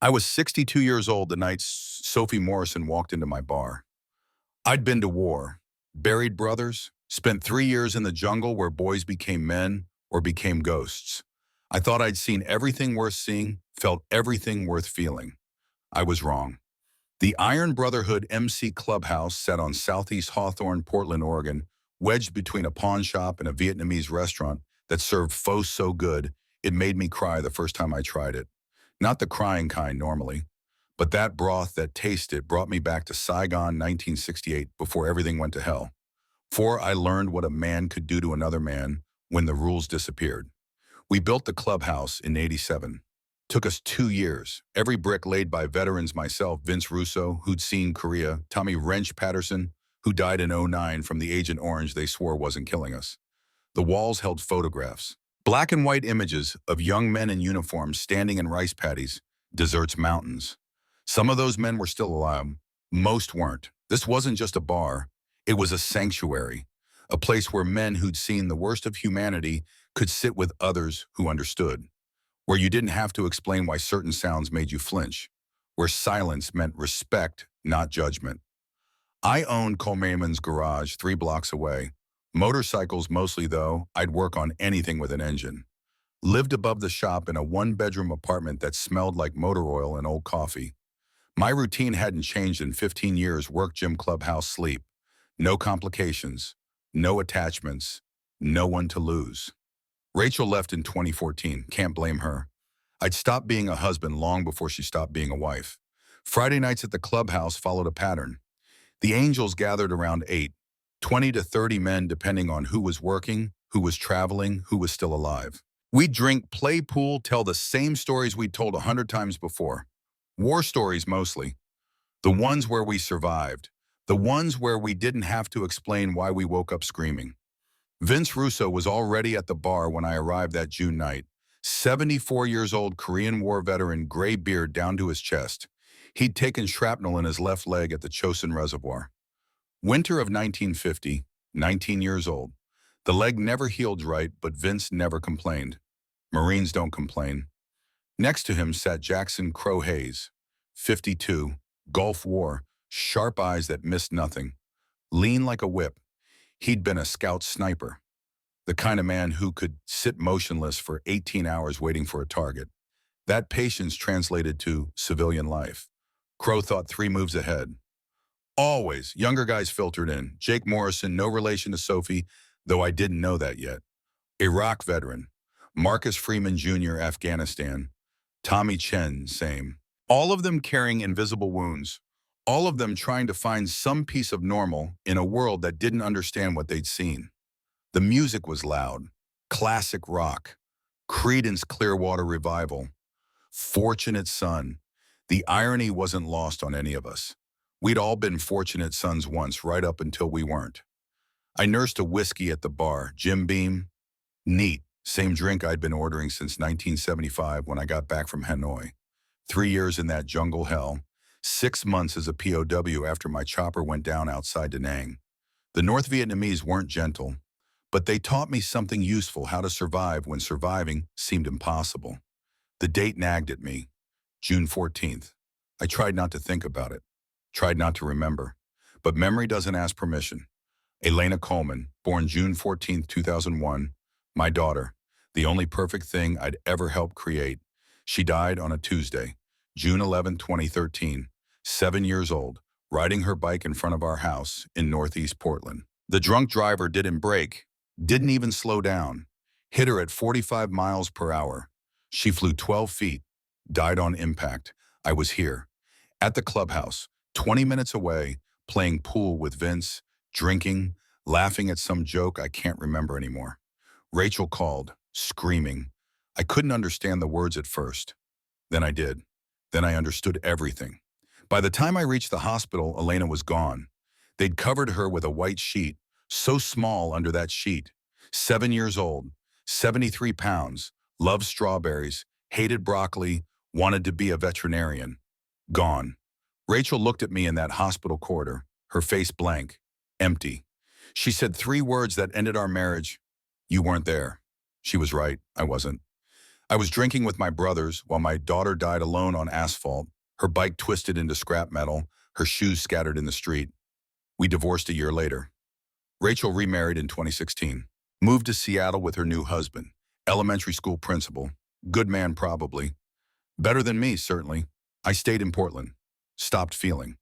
I was 62 years old the night Sophie Morrison walked into my bar. I'd been to war, buried brothers, spent 3 years in the jungle where boys became men or became ghosts. I thought I'd seen everything worth seeing, felt everything worth feeling. I was wrong. The Iron Brotherhood MC Clubhouse sat on Southeast Hawthorne, Portland, Oregon, wedged between a pawn shop and a Vietnamese restaurant that served pho so good it made me cry the first time I tried it. Not the crying kind normally, but that broth that tasted brought me back to Saigon 1968 before everything went to hell. For I learned what a man could do to another man when the rules disappeared. We built the clubhouse in '87. Took us 2 years. Every brick laid by veterans myself, Vince Russo, who'd seen Korea, Tommy Wrench Patterson, who died in '09 from the Agent Orange they swore wasn't killing us. The walls held photographs. Black and white images of young men in uniforms standing in rice paddies, deserts mountains. Some of those men were still alive. Most weren't. This wasn't just a bar. It was a sanctuary. A place where men who'd seen the worst of humanity could sit with others who understood. Where you didn't have to explain why certain sounds made you flinch. Where silence meant respect, not judgment. I owned Coleman's garage 3 blocks away. Motorcycles mostly though, I'd work on anything with an engine. Lived above the shop in a 1-bedroom apartment that smelled like motor oil and old coffee. My routine hadn't changed in 15 years: work, gym, clubhouse, sleep. No complications, no attachments, no one to lose. Rachel left in 2014, can't blame her. I'd stopped being a husband long before she stopped being a wife. Friday nights at the clubhouse followed a pattern. The angels gathered around 8, 20 to 30 men depending on who was working, who was traveling, who was still alive. We'd drink, play pool, tell the same stories we'd told 100 times before. War stories mostly. The ones where we survived. The ones where we didn't have to explain why we woke up screaming. Vince Russo was already at the bar when I arrived that June night. 74 years old Korean War veteran, gray beard down to his chest. He'd taken shrapnel in his left leg at the Chosin Reservoir. Winter of 1950, 19 years old. The leg never healed right, but Vince never complained. Marines don't complain. Next to him sat Jackson Crow Hayes, 52, Gulf War, sharp eyes that missed nothing. Lean like a whip. He'd been a scout sniper. The kind of man who could sit motionless for 18 hours waiting for a target. That patience translated to civilian life. Crow thought 3 moves ahead. Always, younger guys filtered in. Jake Morrison, no relation to Sophie, though I didn't know that yet. Iraq veteran. Marcus Freeman Jr., Afghanistan. Tommy Chen, same. All of them carrying invisible wounds. All of them trying to find some piece of normal in a world that didn't understand what they'd seen. The music was loud. Classic rock. Creedence Clearwater Revival. Fortunate Son. The irony wasn't lost on any of us. We'd all been fortunate sons once, right up until we weren't. I nursed a whiskey at the bar. Jim Beam. Neat. Same drink I'd been ordering since 1975 when I got back from Hanoi. 3 years in that jungle hell. 6 months as a POW after my chopper went down outside Da Nang. The North Vietnamese weren't gentle, but they taught me something useful: how to survive when surviving seemed impossible. The date nagged at me. June 14th. I tried not to think about it. Tried not to remember. But memory doesn't ask permission. Elena Coleman, born June 14th, 2001. My daughter. The only perfect thing I'd ever helped create. She died on a Tuesday, June 11, 2013. 7 years old, riding her bike in front of our house in Northeast Portland. The drunk driver didn't brake, didn't even slow down. Hit her at 45 miles per hour. She flew 12 feet, died on impact. I was here, at the clubhouse, 20 minutes away, playing pool with Vince, drinking, laughing at some joke I can't remember anymore. Rachel called, screaming. I couldn't understand the words at first. Then I did. Then I understood everything. By the time I reached the hospital, Elena was gone. They'd covered her with a white sheet, so small under that sheet. 7 years old, 73 pounds, loved strawberries, hated broccoli, wanted to be a veterinarian. Gone. Rachel looked at me in that hospital corridor, her face blank, empty. She said 3 words that ended our marriage. You weren't there. She was right. I wasn't. I was drinking with my brothers while my daughter died alone on asphalt, her bike twisted into scrap metal, her shoes scattered in the street. We divorced a year later. Rachel remarried in 2016, moved to Seattle with her new husband, elementary school principal, good man probably, better than me certainly. I stayed in Portland, stopped feeling.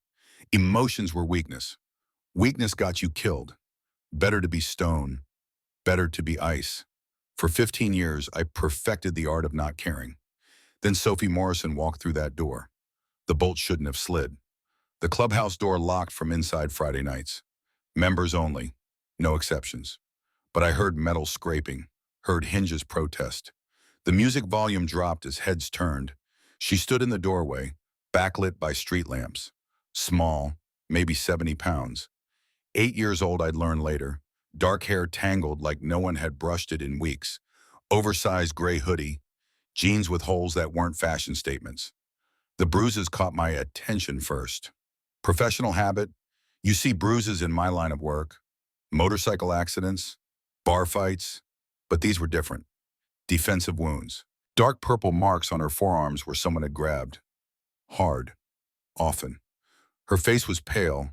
Emotions were weakness. Weakness got you killed. Better to be stone, better to be ice. For 15 years, I perfected the art of not caring. Then Sophie Morrison walked through that door. The bolt shouldn't have slid. The clubhouse door locked from inside Friday nights. Members only, no exceptions. But I heard metal scraping, heard hinges protest. The music volume dropped as heads turned. She stood in the doorway, backlit by street lamps. Small, maybe 70 pounds. 8 years old, I'd learn later. Dark hair tangled like no one had brushed it in weeks. Oversized gray hoodie, jeans with holes that weren't fashion statements. The bruises caught my attention first. Professional habit, you see bruises in my line of work. Motorcycle accidents, bar fights, but these were different. Defensive wounds. Dark purple marks on her forearms where someone had grabbed. Hard, often. Her face was pale,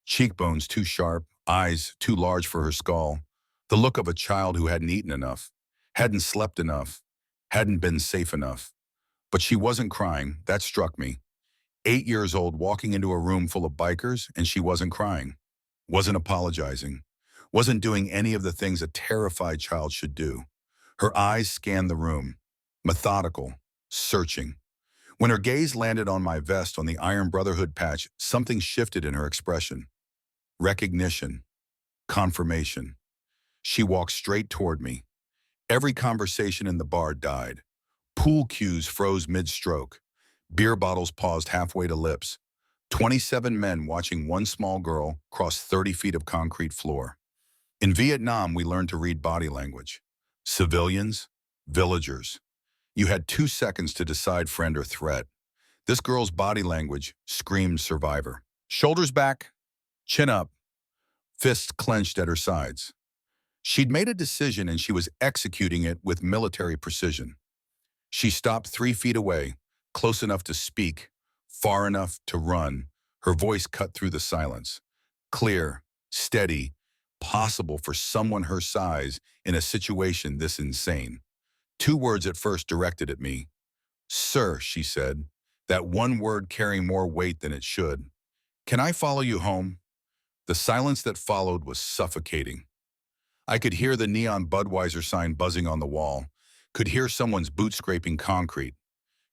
cheekbones too sharp, eyes too large for her skull. The look of a child who hadn't eaten enough, hadn't slept enough, hadn't been safe enough. But she wasn't crying, that struck me. 8 years old, walking into a room full of bikers, and she wasn't crying, wasn't apologizing, wasn't doing any of the things a terrified child should do. Her eyes scanned the room, methodical, searching. When her gaze landed on my vest on the Iron Brotherhood patch, something shifted in her expression. Recognition, confirmation. She walked straight toward me. Every conversation in the bar died. Pool cues froze mid-stroke. Beer bottles paused halfway to lips. 27 men watching one small girl cross 30 feet of concrete floor. In Vietnam, we learned to read body language. Civilians, villagers. You had 2 seconds to decide friend or threat. This girl's body language screamed survivor. Shoulders back, chin up, fists clenched at her sides. She'd made a decision and she was executing it with military precision. She stopped 3 feet away, close enough to speak, far enough to run. Her voice cut through the silence. Clear, steady, possible for someone her size in a situation this insane. 2 words at first directed at me. Sir, she said, that one word carrying more weight than it should. Can I follow you home? The silence that followed was suffocating. I could hear the neon Budweiser sign buzzing on the wall, could hear someone's boot scraping concrete,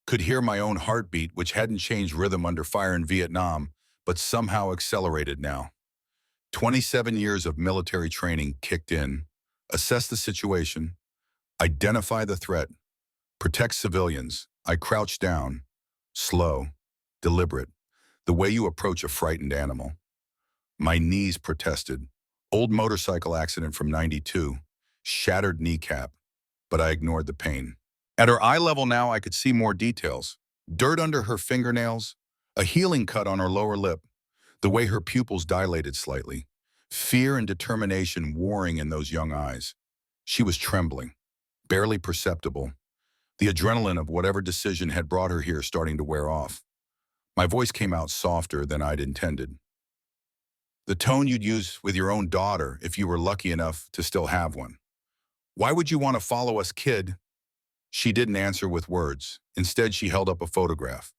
could hear my own heartbeat, which hadn't changed rhythm under fire in Vietnam, but somehow accelerated now. 27 years of military training kicked in. Assess the situation, identify the threat, protect civilians. I crouched down, slow, deliberate, the way you approach a frightened animal. My knees protested. Old motorcycle accident from '92, shattered kneecap, but I ignored the pain. At her eye level now, I could see more details. Dirt under her fingernails, a healing cut on her lower lip, the way her pupils dilated slightly, fear and determination warring in those young eyes. She was trembling, barely perceptible, the adrenaline of whatever decision had brought her here starting to wear off. My voice came out softer than I'd intended. The tone you'd use with your own daughter if you were lucky enough to still have one. Why would you want to follow us, kid? She didn't answer with words. Instead, she held up a photograph.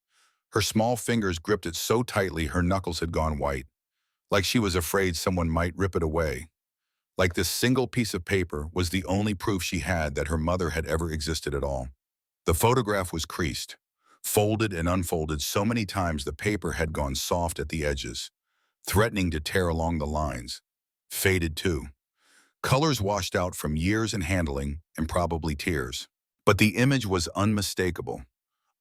Her small fingers gripped it so tightly her knuckles had gone white, like she was afraid someone might rip it away. Like this single piece of paper was the only proof she had that her mother had ever existed at all. The photograph was creased, folded and unfolded so many times the paper had gone soft at the edges, threatening to tear along the lines. Faded too. Colors washed out from years in handling and probably tears. But the image was unmistakable.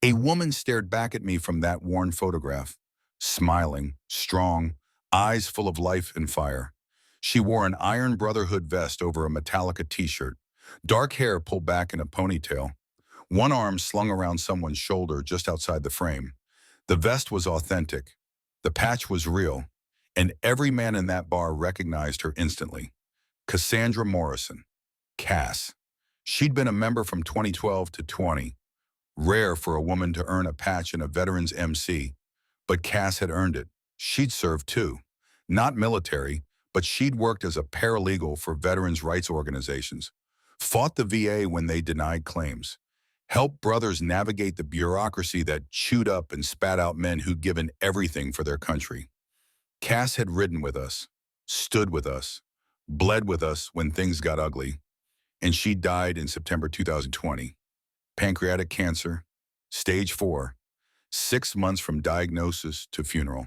A woman stared back at me from that worn photograph, smiling, strong, eyes full of life and fire. She wore an Iron Brotherhood vest over a Metallica t-shirt, dark hair pulled back in a ponytail, one arm slung around someone's shoulder just outside the frame. The vest was authentic. The patch was real. And every man in that bar recognized her instantly. Cassandra Morrison. Cass. She'd been a member from 2012 to 20, rare for a woman to earn a patch in a veteran's MC, but Cass had earned it. She'd served too. Not military, but she'd worked as a paralegal for veterans' rights organizations, fought the VA when they denied claims, helped brothers navigate the bureaucracy that chewed up and spat out men who'd given everything for their country. Cass had ridden with us, stood with us, bled with us when things got ugly, and she died in September 2020. Pancreatic cancer, stage 4, 6 months from diagnosis to funeral.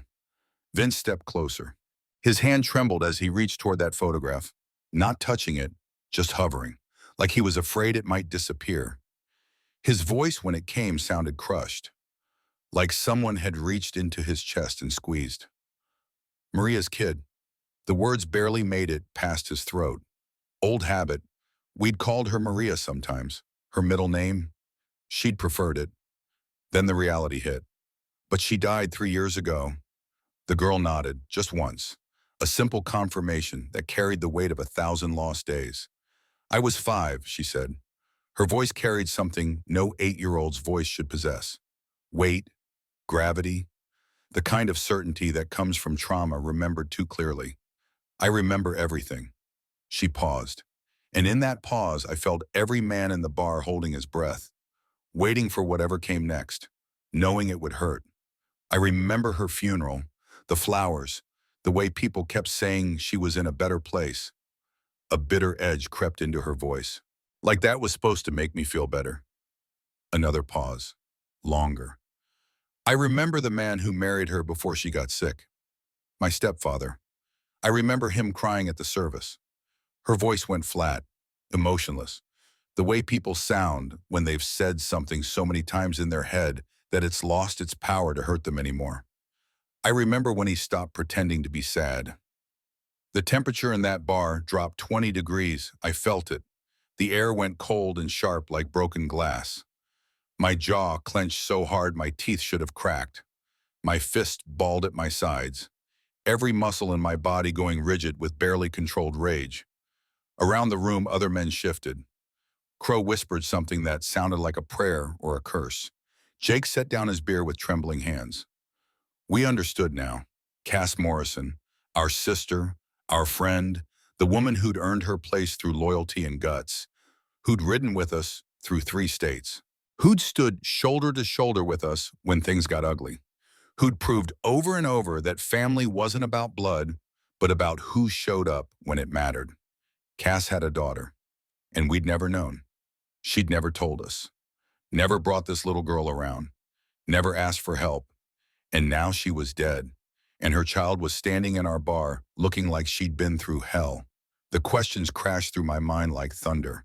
Vince stepped closer. His hand trembled as he reached toward that photograph, not touching it, just hovering, like he was afraid it might disappear. His voice, when it came, sounded crushed, like someone had reached into his chest and squeezed. Maria's kid. The words barely made it past his throat. Old habit. We'd called her Maria sometimes. Her middle name? She'd preferred it. Then the reality hit. But she died 3 years ago. The girl nodded, just once. A simple confirmation that carried the weight of 1,000 lost days. I was 5, she said. Her voice carried something no 8-year-old's voice should possess. Weight, gravity, the kind of certainty that comes from trauma remembered too clearly. I remember everything. She paused. And in that pause, I felt every man in the bar holding his breath, waiting for whatever came next, knowing it would hurt. I remember her funeral, the flowers, the way people kept saying she was in a better place. A bitter edge crept into her voice. Like that was supposed to make me feel better. Another pause. Longer. I remember the man who married her before she got sick. My stepfather. I remember him crying at the service. Her voice went flat, emotionless. The way people sound when they've said something so many times in their head that it's lost its power to hurt them anymore. I remember when he stopped pretending to be sad. The temperature in that bar dropped 20 degrees. I felt it. The air went cold and sharp like broken glass. My jaw clenched so hard my teeth should have cracked. My fist balled at my sides, every muscle in my body going rigid with barely controlled rage. Around the room, other men shifted. Crow whispered something that sounded like a prayer or a curse. Jake set down his beer with trembling hands. We understood now. Cass Morrison, our sister, our friend, the woman who'd earned her place through loyalty and guts, who'd ridden with us through 3 states, who'd stood shoulder to shoulder with us when things got ugly, who'd proved over and over that family wasn't about blood, but about who showed up when it mattered. Cass had a daughter, and we'd never known. She'd never told us, never brought this little girl around, never asked for help, and now she was dead, and her child was standing in our bar looking like she'd been through hell. The questions crashed through my mind like thunder.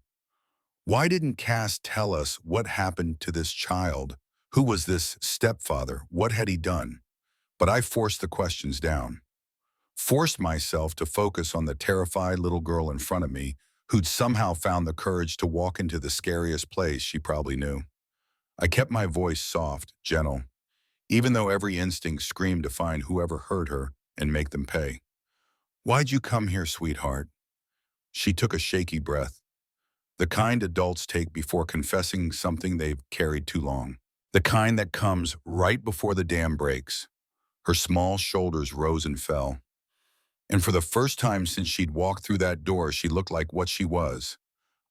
Why didn't Cass tell us what happened to this child? Who was this stepfather? What had he done? But I forced the questions down, forced myself to focus on the terrified little girl in front of me who'd somehow found the courage to walk into the scariest place she probably knew. I kept my voice soft, gentle, even though every instinct screamed to find whoever hurt her and make them pay. Why'd you come here, sweetheart? She took a shaky breath, the kind adults take before confessing something they've carried too long, the kind that comes right before the dam breaks. Her small shoulders rose and fell. And for the first time since she'd walked through that door, she looked like what she was,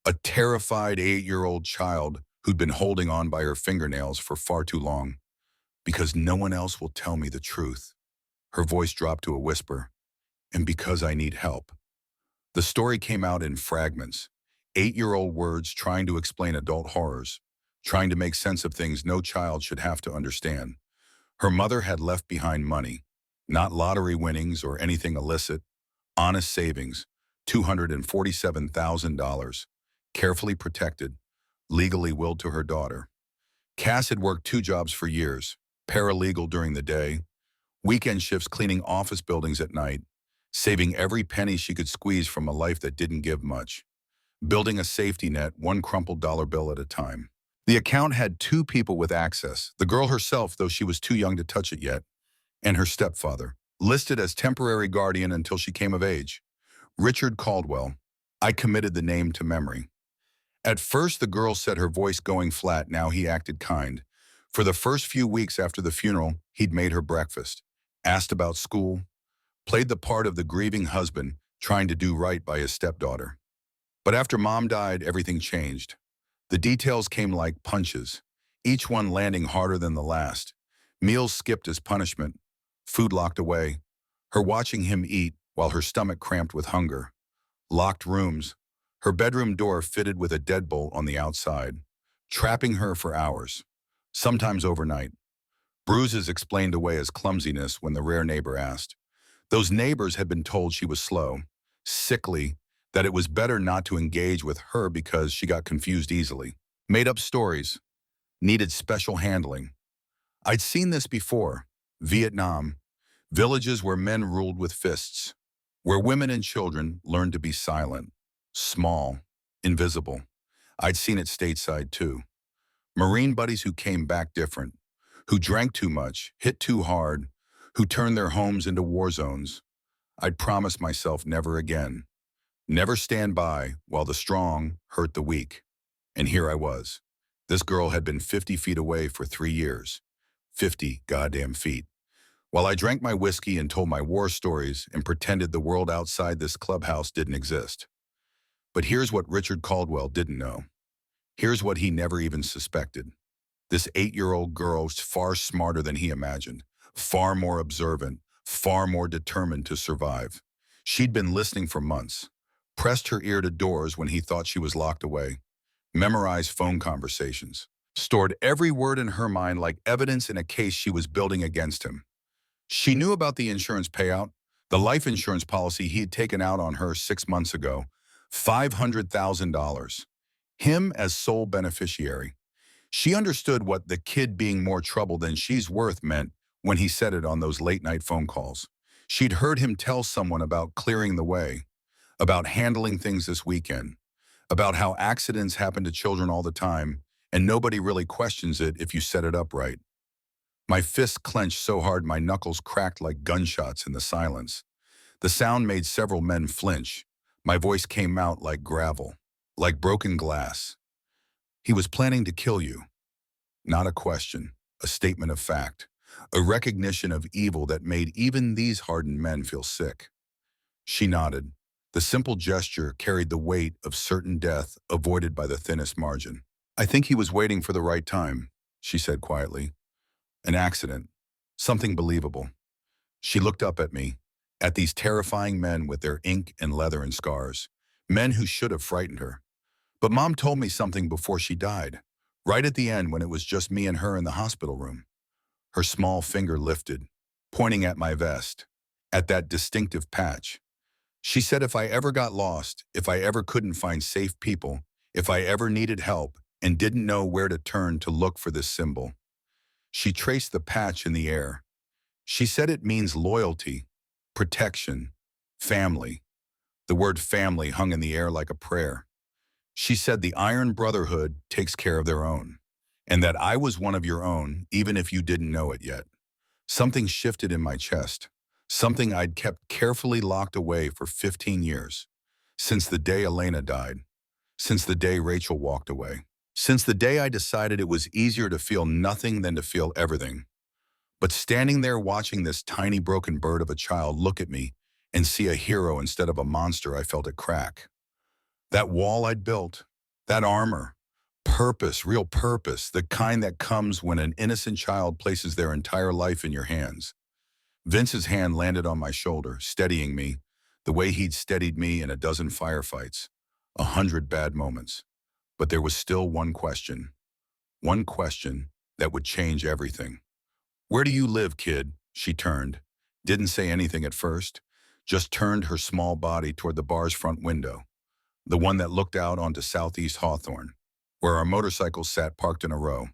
a terrified 8-year-old child who'd been holding on by her fingernails for far too long. Because no one else will tell me the truth. Her voice dropped to a whisper. And because I need help. The story came out in fragments, 8-year-old words trying to explain adult horrors, trying to make sense of things no child should have to understand. Her mother had left behind money, not lottery winnings or anything illicit, honest savings, $247,000, carefully protected, legally willed to her daughter. Cass had worked 2 jobs for years, paralegal during the day, weekend shifts cleaning office buildings at night, saving every penny she could squeeze from a life that didn't give much, building a safety net 1 crumpled dollar bill at a time. The account had 2 people with access, the girl herself, though she was too young to touch it yet, and her stepfather, listed as temporary guardian until she came of age. Richard Caldwell. I committed the name to memory. At first, the girl said her voice going flat. Now he acted kind. For the first few weeks after the funeral, he'd made her breakfast, asked about school, played the part of the grieving husband trying to do right by his stepdaughter. But after Mom died, everything changed. The details came like punches, each one landing harder than the last. Meals skipped as punishment, food locked away, her watching him eat while her stomach cramped with hunger. Locked rooms, her bedroom door fitted with a deadbolt on the outside, trapping her for hours, sometimes overnight. Bruises explained away as clumsiness when the rare neighbor asked. Those neighbors had been told she was slow, sickly, that it was better not to engage with her because she got confused easily. Made up stories, needed special handling. I'd seen this before. Vietnam, villages where men ruled with fists, where women and children learned to be silent, small, invisible. I'd seen it stateside too. Marine buddies who came back different, who drank too much, hit too hard, who turned their homes into war zones. I'd promised myself never again. Never stand by while the strong hurt the weak. And here I was. This girl had been 50 feet away for 3 years. 50 goddamn feet. While I drank my whiskey and told my war stories and pretended the world outside this clubhouse didn't exist. But here's what Richard Caldwell didn't know. Here's what he never even suspected. This 8-year-old girl's far smarter than he imagined, far more observant, far more determined to survive. She'd been listening for months, pressed her ear to doors when he thought she was locked away, memorized phone conversations, stored every word in her mind like evidence in a case she was building against him. She knew about the insurance payout, the life insurance policy he had taken out on her 6 months ago, $500,000. Him as sole beneficiary. She understood what the kid being more trouble than she's worth meant when he said it on those late-night phone calls. She'd heard him tell someone about clearing the way, about handling things this weekend, about how accidents happen to children all the time, and nobody really questions it if you set it up right. My fist clenched so hard my knuckles cracked like gunshots in the silence. The sound made several men flinch. My voice came out like gravel, like broken glass. He was planning to kill you. Not a question, a statement of fact, a recognition of evil that made even these hardened men feel sick. She nodded. The simple gesture carried the weight of certain death avoided by the thinnest margin. I think he was waiting for the right time, she said quietly. An accident. Something believable. She looked up at me, at these terrifying men with their ink and leather and scars. Men who should have frightened her. But Mom told me something before she died, right at the end when it was just me and her in the hospital room. Her small finger lifted, pointing at my vest, at that distinctive patch. She said if I ever got lost, if I ever couldn't find safe people, if I ever needed help and didn't know where to turn to look for this symbol. She traced the patch in the air. She said it means loyalty, protection, family. The word family hung in the air like a prayer. She said the Iron Brotherhood takes care of their own, and that I was one of your own, even if you didn't know it yet. Something shifted in my chest, something I'd kept carefully locked away for 15 years, since the day Elena died, since the day Rachel walked away, since the day I decided it was easier to feel nothing than to feel everything. But standing there watching this tiny broken bird of a child look at me and see a hero instead of a monster, I felt it crack. That wall I'd built, that armor, purpose, real purpose, the kind that comes when an innocent child places their entire life in your hands. Vince's hand landed on my shoulder, steadying me, the way he'd steadied me in a dozen firefights, 100 bad moments. But there was still one question that would change everything. Where do you live, kid? She turned, didn't say anything at first, just turned her small body toward the bar's front window. The one that looked out onto Southeast Hawthorne, where our motorcycles sat parked in a row.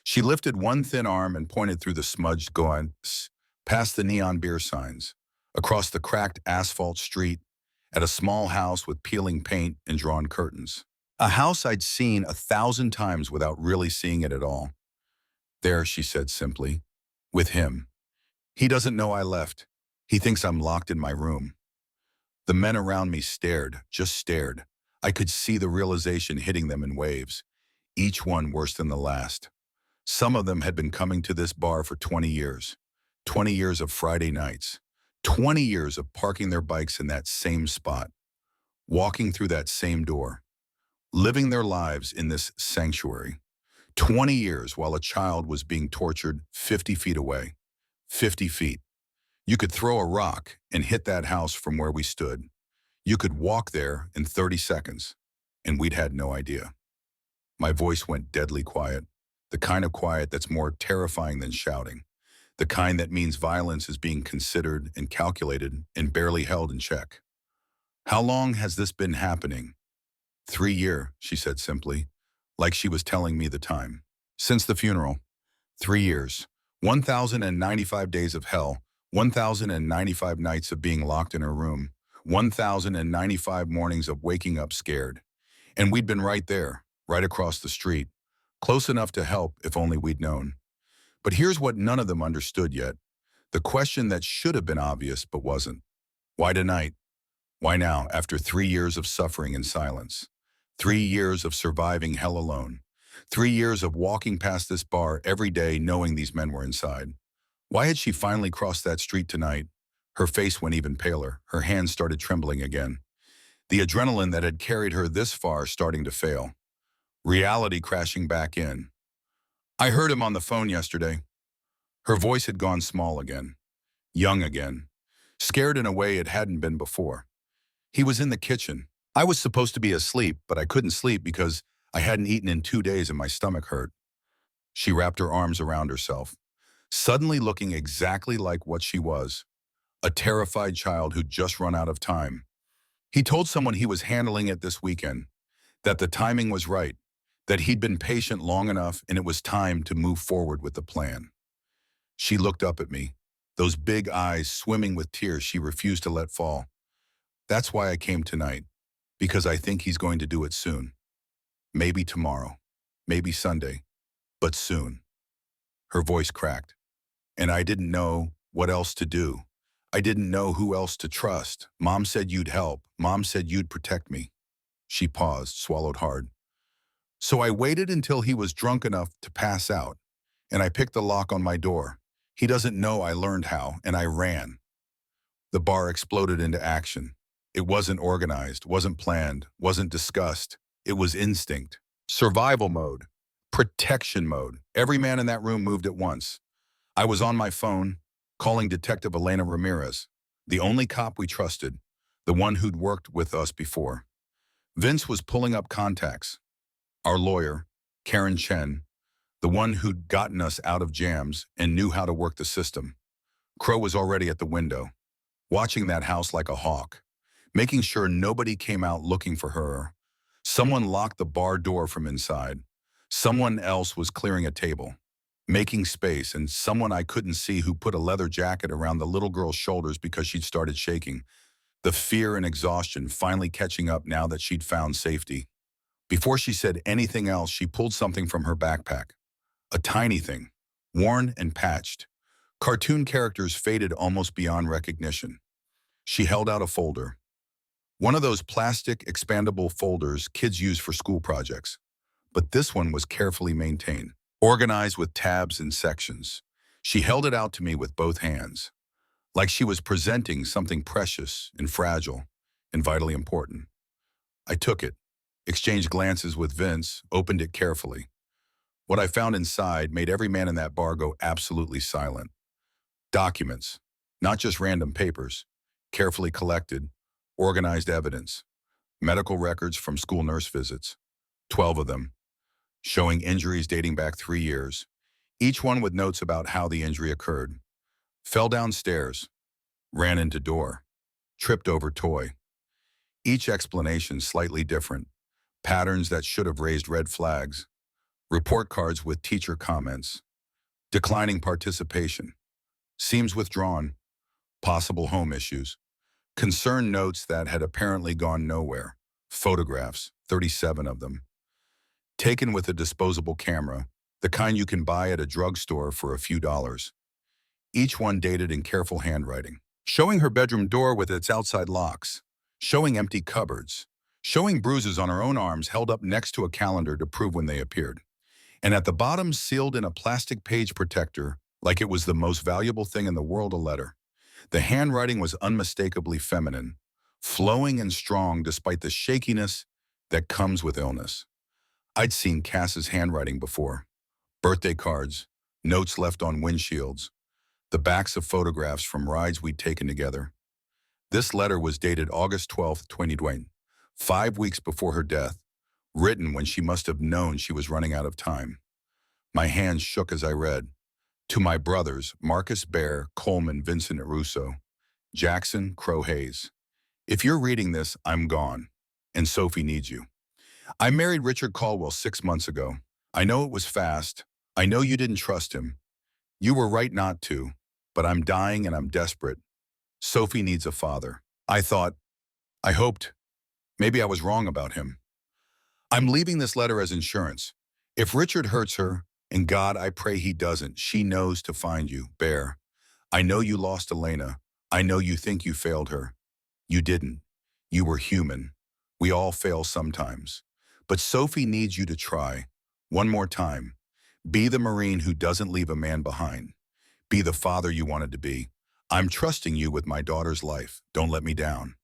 She lifted one thin arm and pointed through the smudged glass, past the neon beer signs, across the cracked asphalt street, at a small house with peeling paint and drawn curtains. A house I'd seen 1,000 times without really seeing it at all. There, she said simply, with him. He doesn't know I left. He thinks I'm locked in my room. The men around me stared, just stared. I could see the realization hitting them in waves, each one worse than the last. Some of them had been coming to this bar for 20 years. 20 years of Friday nights. 20 years of parking their bikes in that same spot, walking through that same door, living their lives in this sanctuary. 20 years while a child was being tortured 50 feet away. 50 feet. You could throw a rock and hit that house from where we stood. You could walk there in 30 seconds, and we'd had no idea. My voice went deadly quiet, the kind of quiet that's more terrifying than shouting, the kind that means violence is being considered and calculated and barely held in check. How long has this been happening? 3 years, she said simply, like she was telling me the time. Since the funeral. 3 years. 1,095 days of hell. 1,095 nights of being locked in her room. 1,095 mornings of waking up scared. And we'd been right there, right across the street, close enough to help if only we'd known. But here's what none of them understood yet. The question that should have been obvious but wasn't. Why tonight? Why now, after 3 years of suffering in silence? 3 years of surviving hell alone. 3 years of walking past this bar every day knowing these men were inside. Why had she finally crossed that street tonight? Her face went even paler. Her hands started trembling again. The adrenaline that had carried her this far starting to fail. Reality crashing back in. I heard him on the phone yesterday. Her voice had gone small again. Young again. Scared in a way it hadn't been before. He was in the kitchen. I was supposed to be asleep, but I couldn't sleep because I hadn't eaten in 2 days and my stomach hurt. She wrapped her arms around herself, suddenly looking exactly like what she was, a terrified child who'd just run out of time. He told someone he was handling it this weekend, that the timing was right, that he'd been patient long enough and it was time to move forward with the plan. She looked up at me, those big eyes swimming with tears she refused to let fall. That's why I came tonight, because I think he's going to do it soon. Maybe tomorrow, maybe Sunday, but soon. Her voice cracked, and I didn't know what else to do. I didn't know who else to trust. Mom said you'd help. Mom said you'd protect me. She paused, swallowed hard. So I waited until he was drunk enough to pass out, and I picked the lock on my door. He doesn't know I learned how, and I ran. The bar exploded into action. It wasn't organized, wasn't planned, wasn't discussed. It was instinct. Survival mode. Protection mode. Every man in that room moved at once. I was on my phone, calling Detective Elena Ramirez, the only cop we trusted, the one who'd worked with us before. Vince was pulling up contacts. Our lawyer, Karen Chen, the one who'd gotten us out of jams and knew how to work the system. Crow was already at the window, watching that house like a hawk, making sure nobody came out looking for her. Someone locked the bar door from inside. Someone else was clearing a table, making space, and someone I couldn't see who put a leather jacket around the little girl's shoulders because she'd started shaking, the fear and exhaustion finally catching up now that she'd found safety. Before she said anything else, she pulled something from her backpack. A tiny thing, worn and patched. Cartoon characters faded almost beyond recognition. She held out a folder. One of those plastic, expandable folders kids use for school projects. But this one was carefully maintained, organized with tabs and sections. She held it out to me with both hands, like she was presenting something precious and fragile and vitally important. I took it, exchanged glances with Vince, opened it carefully. What I found inside made every man in that bar go absolutely silent. Documents, not just random papers, carefully collected, organized evidence, medical records from school nurse visits, 12 of them, showing injuries dating back 3 years, each one with notes about how the injury occurred. Fell downstairs, ran into door, tripped over toy. Each explanation slightly different, patterns that should have raised red flags, report cards with teacher comments, declining participation, seems withdrawn, possible home issues, concern notes that had apparently gone nowhere, photographs, 37 of them, taken with a disposable camera, the kind you can buy at a drugstore for a few dollars, each one dated in careful handwriting, showing her bedroom door with its outside locks, showing empty cupboards, showing bruises on her own arms held up next to a calendar to prove when they appeared. And at the bottom, sealed in a plastic page protector, like it was the most valuable thing in the world, a letter. The handwriting was unmistakably feminine, flowing and strong despite the shakiness that comes with illness. I'd seen Cass's handwriting before. Birthday cards, notes left on windshields, the backs of photographs from rides we'd taken together. This letter was dated August 12th, 2020, 5 weeks before her death, written when she must have known she was running out of time. My hands shook as I read. To my brothers, Marcus Bear, Coleman, Vincent Russo, Jackson, Crow Hayes. If you're reading this, I'm gone, and Sophie needs you. I married Richard Caldwell 6 months ago. I know it was fast. I know you didn't trust him. You were right not to, but I'm dying and I'm desperate. Sophie needs a father. I hoped, maybe I was wrong about him. I'm leaving this letter as insurance. If Richard hurts her, and God, I pray he doesn't, she knows to find you, Bear. I know you lost Elena. I know you think you failed her. You didn't. You were human. We all fail sometimes. But Sophie needs you to try. One more time. Be the Marine who doesn't leave a man behind. Be the father you wanted to be. I'm trusting you with my daughter's life. Don't let me down.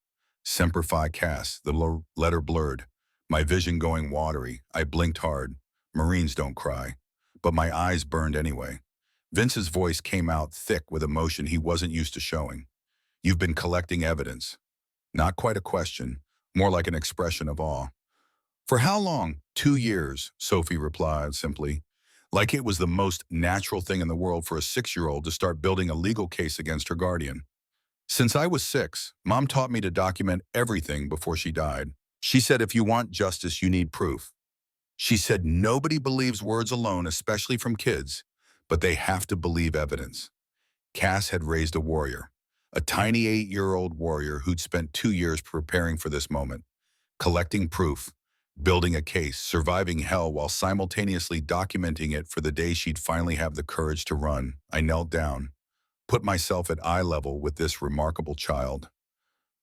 Semper Fi Cass, the letter blurred. My vision going watery. I blinked hard. Marines don't cry. But my eyes burned anyway. Vince's voice came out thick with emotion he wasn't used to showing. You've been collecting evidence. Not quite a question, more like an expression of awe. For how long? 2 years, Sophie replied simply, like it was the most natural thing in the world for a 6-year-old to start building a legal case against her guardian. Since I was 6, Mom taught me to document everything before she died. She said if you want justice, you need proof. She said nobody believes words alone, especially from kids, but they have to believe evidence. Cass had raised a warrior, a tiny 8-year-old warrior who'd spent 2 years preparing for this moment, collecting proof, building a case, surviving hell while simultaneously documenting it for the day she'd finally have the courage to run. I knelt down, put myself at eye level with this remarkable child.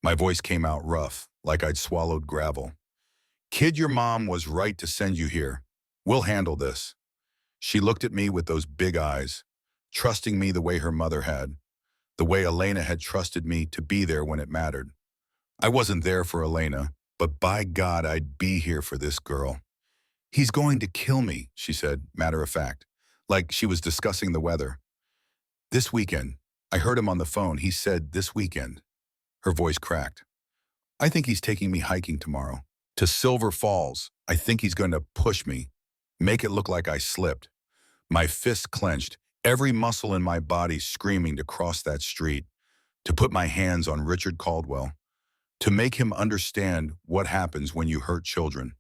My voice came out rough, like I'd swallowed gravel. Kid, your mom was right to send you here. We'll handle this. She looked at me with those big eyes, trusting me the way her mother had, the way Elena had trusted me to be there when it mattered. I wasn't there for Elena, but by God, I'd be here for this girl. He's going to kill me, she said, matter of fact, like she was discussing the weather. This weekend, I heard him on the phone. He said this weekend. Her voice cracked. I think he's taking me hiking tomorrow. To Silver Falls. I think he's going to push me, make it look like I slipped. My fists clenched, every muscle in my body screaming to cross that street, to put my hands on Richard Caldwell, to make him understand what happens when you hurt children.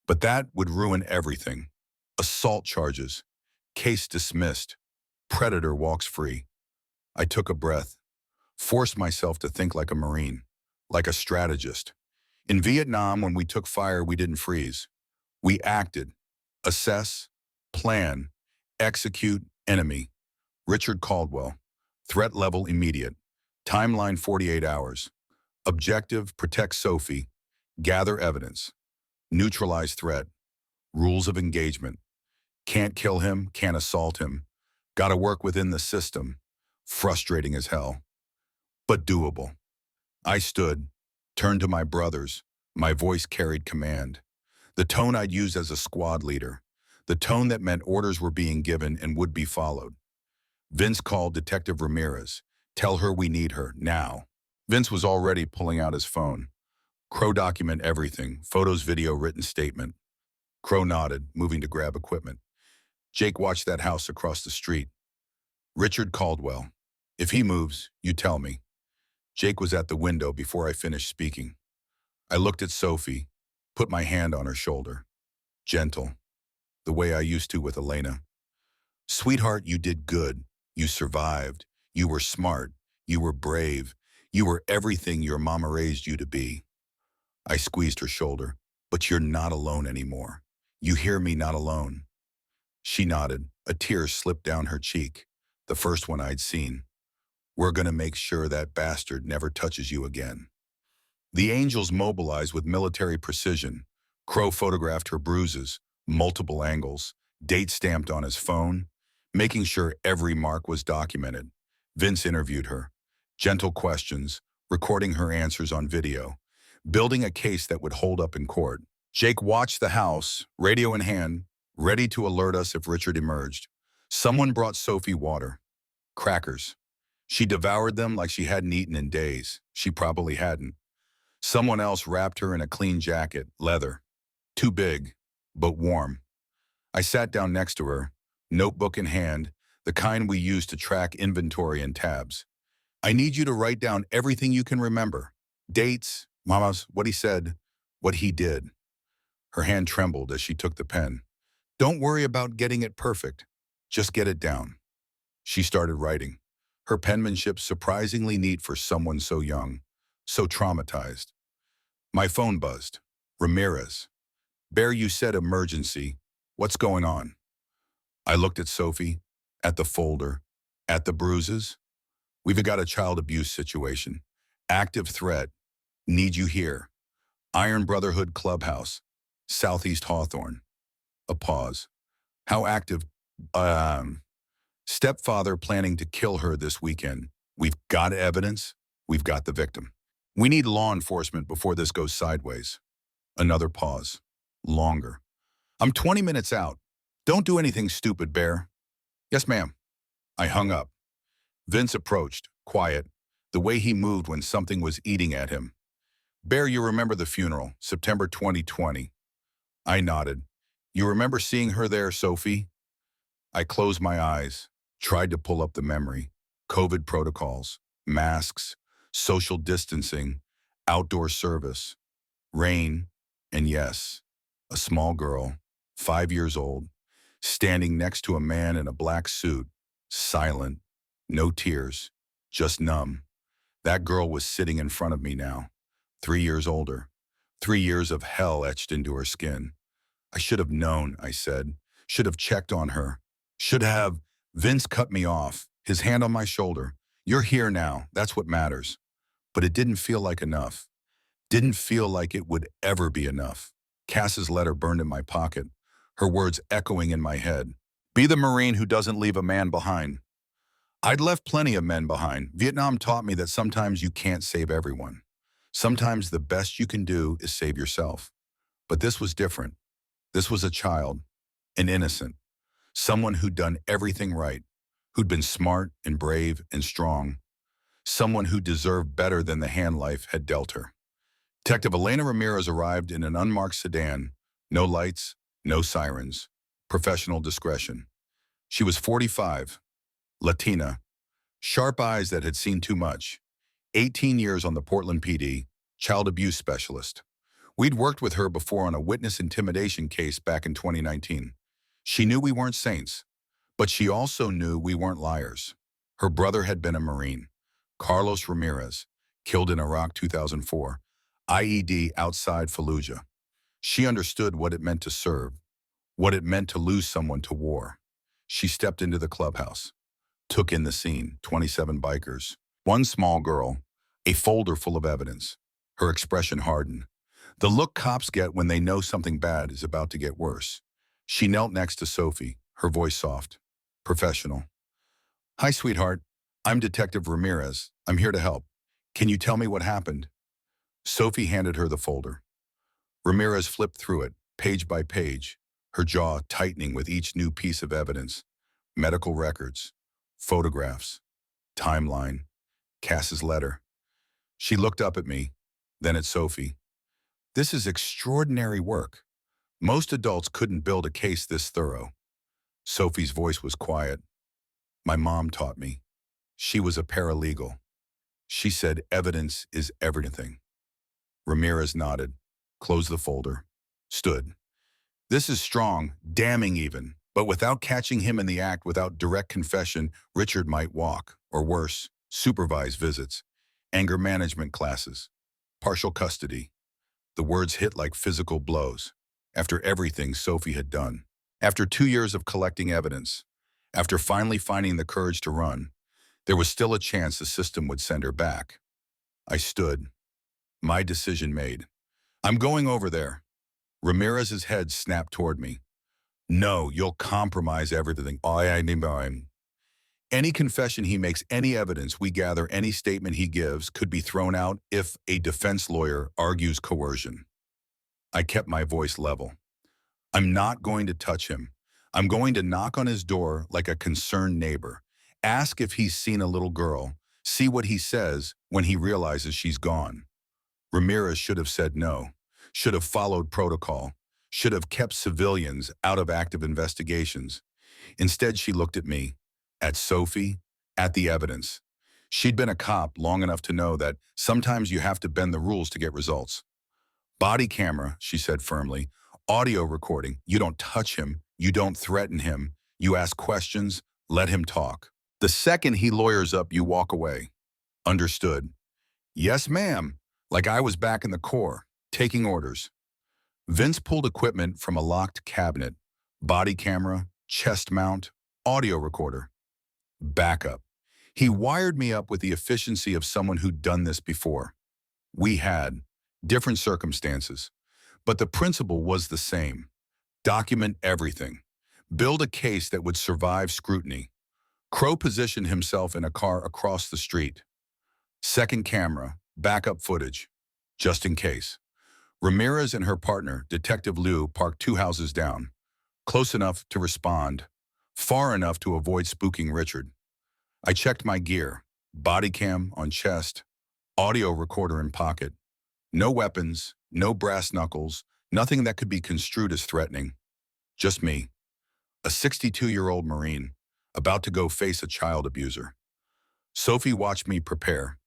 But that would ruin everything. Assault charges, case dismissed, predator walks free. I took a breath, forced myself to think like a Marine, like a strategist. In Vietnam, when we took fire, we didn't freeze. We acted, assess, plan, execute, enemy. Richard Caldwell, threat level immediate, timeline 48 hours. Objective, protect Sophie, gather evidence, neutralize threat, rules of engagement. Can't kill him, can't assault him. Gotta work within the system. Frustrating as hell, but doable. I stood, turned to my brothers. My voice carried command. The tone I'd used as a squad leader. The tone that meant orders were being given and would be followed. Vince called Detective Ramirez. Tell her we need her, now. Vince was already pulling out his phone. Crow document everything, photos, video, written statement. Crow nodded, moving to grab equipment. Jake watched that house across the street. Richard Caldwell. If he moves, you tell me. Jake was at the window before I finished speaking. I looked at Sophie, put my hand on her shoulder. Gentle, the way I used to with Elena. Sweetheart, you did good. You survived. You were smart. You were brave. You were everything your mama raised you to be. I squeezed her shoulder. But you're not alone anymore. You hear me, not alone. She nodded. A tear slipped down her cheek, the first one I'd seen. We're gonna make sure that bastard never touches you again. The angels mobilized with military precision. Crow photographed her bruises, multiple angles, date stamped on his phone, making sure every mark was documented. Vince interviewed her. Gentle questions, recording her answers on video, building a case that would hold up in court. Jake watched the house, radio in hand, ready to alert us if Richard emerged. Someone brought Sophie water. Crackers. She devoured them like she hadn't eaten in days. She probably hadn't. Someone else wrapped her in a clean jacket, leather. Too big, but warm. I sat down next to her, notebook in hand, the kind we use to track inventory and tabs. I need you to write down everything you can remember. Dates, mamas, what he said, what he did. Her hand trembled as she took the pen. Don't worry about getting it perfect. Just get it down. She started writing. Her penmanship surprisingly neat for someone so young, so traumatized. My phone buzzed. Ramirez. Bear, you said emergency. What's going on? I looked at Sophie, at the folder, at the bruises. We've got a child abuse situation. Active threat. Need you here. Iron Brotherhood Clubhouse. Southeast Hawthorne. A pause. How active? Stepfather planning to kill her this weekend. We've got evidence. We've got the victim. We need law enforcement before this goes sideways. Another pause. Longer. I'm 20 minutes out. Don't do anything stupid, Bear. Yes, ma'am. I hung up. Vince approached, quiet, the way he moved when something was eating at him. Bear, you remember the funeral, September 2020. I nodded. You remember seeing her there, Sophie? I closed my eyes, tried to pull up the memory. COVID protocols, masks, social distancing, outdoor service, rain, and yes, a small girl, 5 years old, standing next to a man in a black suit, silent, no tears, just numb. That girl was sitting in front of me now, 3 years older, 3 years of hell etched into her skin. I should have known, I said, should have checked on her, should have. Vince cut me off, his hand on my shoulder. You're here now, that's what matters. But it didn't feel like enough. Didn't feel like it would ever be enough. Cass's letter burned in my pocket, her words echoing in my head. Be the Marine who doesn't leave a man behind. I'd left plenty of men behind. Vietnam taught me that sometimes you can't save everyone. Sometimes the best you can do is save yourself. But this was different. This was a child, an innocent, someone who'd done everything right, who'd been smart and brave and strong, someone who deserved better than the hand life had dealt her. Detective Elena Ramirez arrived in an unmarked sedan, no lights, no sirens, professional discretion. She was 45, Latina, sharp eyes that had seen too much, 18 years on the Portland PD, child abuse specialist. We'd worked with her before on a witness intimidation case back in 2019. She knew we weren't saints, but she also knew we weren't liars. Her brother had been a Marine, Carlos Ramirez, killed in Iraq 2004, IED outside Fallujah. She understood what it meant to serve, what it meant to lose someone to war. She stepped into the clubhouse, took in the scene, 27 bikers, one small girl, a folder full of evidence. Her expression hardened. The look cops get when they know something bad is about to get worse. She knelt next to Sophie, her voice soft, professional. Hi, sweetheart. I'm Detective Ramirez. I'm here to help. Can you tell me what happened? Sophie handed her the folder. Ramirez flipped through it, page by page, her jaw tightening with each new piece of evidence. Medical records, photographs, timeline, Cass's letter. She looked up at me, then at Sophie. This is extraordinary work. Most adults couldn't build a case this thorough. Sophie's voice was quiet. My mom taught me. She was a paralegal. She said evidence is everything. Ramirez nodded, closed the folder, stood. This is strong, damning even, but without catching him in the act, without direct confession, Richard might walk, or worse, supervise visits, anger management classes, partial custody. The words hit like physical blows. After everything Sophie had done, after 2 years of collecting evidence, after finally finding the courage to run, there was still a chance the system would send her back. I stood, My decision made. I'm going over there. Ramirez's head snapped toward me. No, you'll compromise everything. Any confession he makes, any evidence we gather, any statement he gives could be thrown out if a defense lawyer argues coercion. I kept my voice level. I'm not going to touch him. I'm going to knock on his door like a concerned neighbor. Ask if he's seen a little girl. See what he says when he realizes she's gone. Ramirez should have said no, should have followed protocol, should have kept civilians out of active investigations. Instead, she looked at me, at Sophie, at the evidence. She'd been a cop long enough to know that sometimes you have to bend the rules to get results. Body camera, she said firmly. Audio recording. You don't touch him. You don't threaten him. You ask questions. Let him talk. The second he lawyers up, you walk away. Understood. Yes, ma'am. Like I was back in the Corps, taking orders. Vince pulled equipment from a locked cabinet. Body camera, chest mount, audio recorder. Backup. He wired me up with the efficiency of someone who'd done this before. We had different circumstances, but the principle was the same. Document everything. Build a case that would survive scrutiny. Crow positioned himself in a car across the street. Second camera, backup footage, just in case. Ramirez and her partner, Detective Liu, parked 2 houses down, close enough to respond, far enough to avoid spooking Richard. I checked my gear, body cam on chest, audio recorder in pocket. No weapons, no brass knuckles, nothing that could be construed as threatening. Just me, a 62-year-old Marine, about to go face a child abuser. Sophie watched me prepare,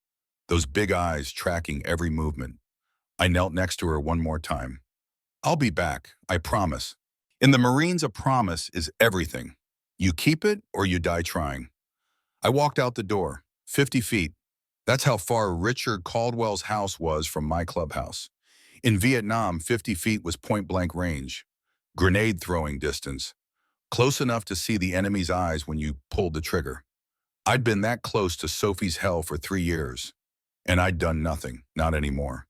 those big eyes tracking every movement. I knelt next to her one more time. I'll be back, I promise. In the Marines, a promise is everything. You keep it or you die trying. I walked out the door, 50 feet. That's how far Richard Caldwell's house was from my clubhouse. In Vietnam, 50 feet was point-blank range, grenade throwing distance, close enough to see the enemy's eyes when you pulled the trigger. I'd been that close to Sophie's hell for 3 years, and I'd done nothing, not anymore.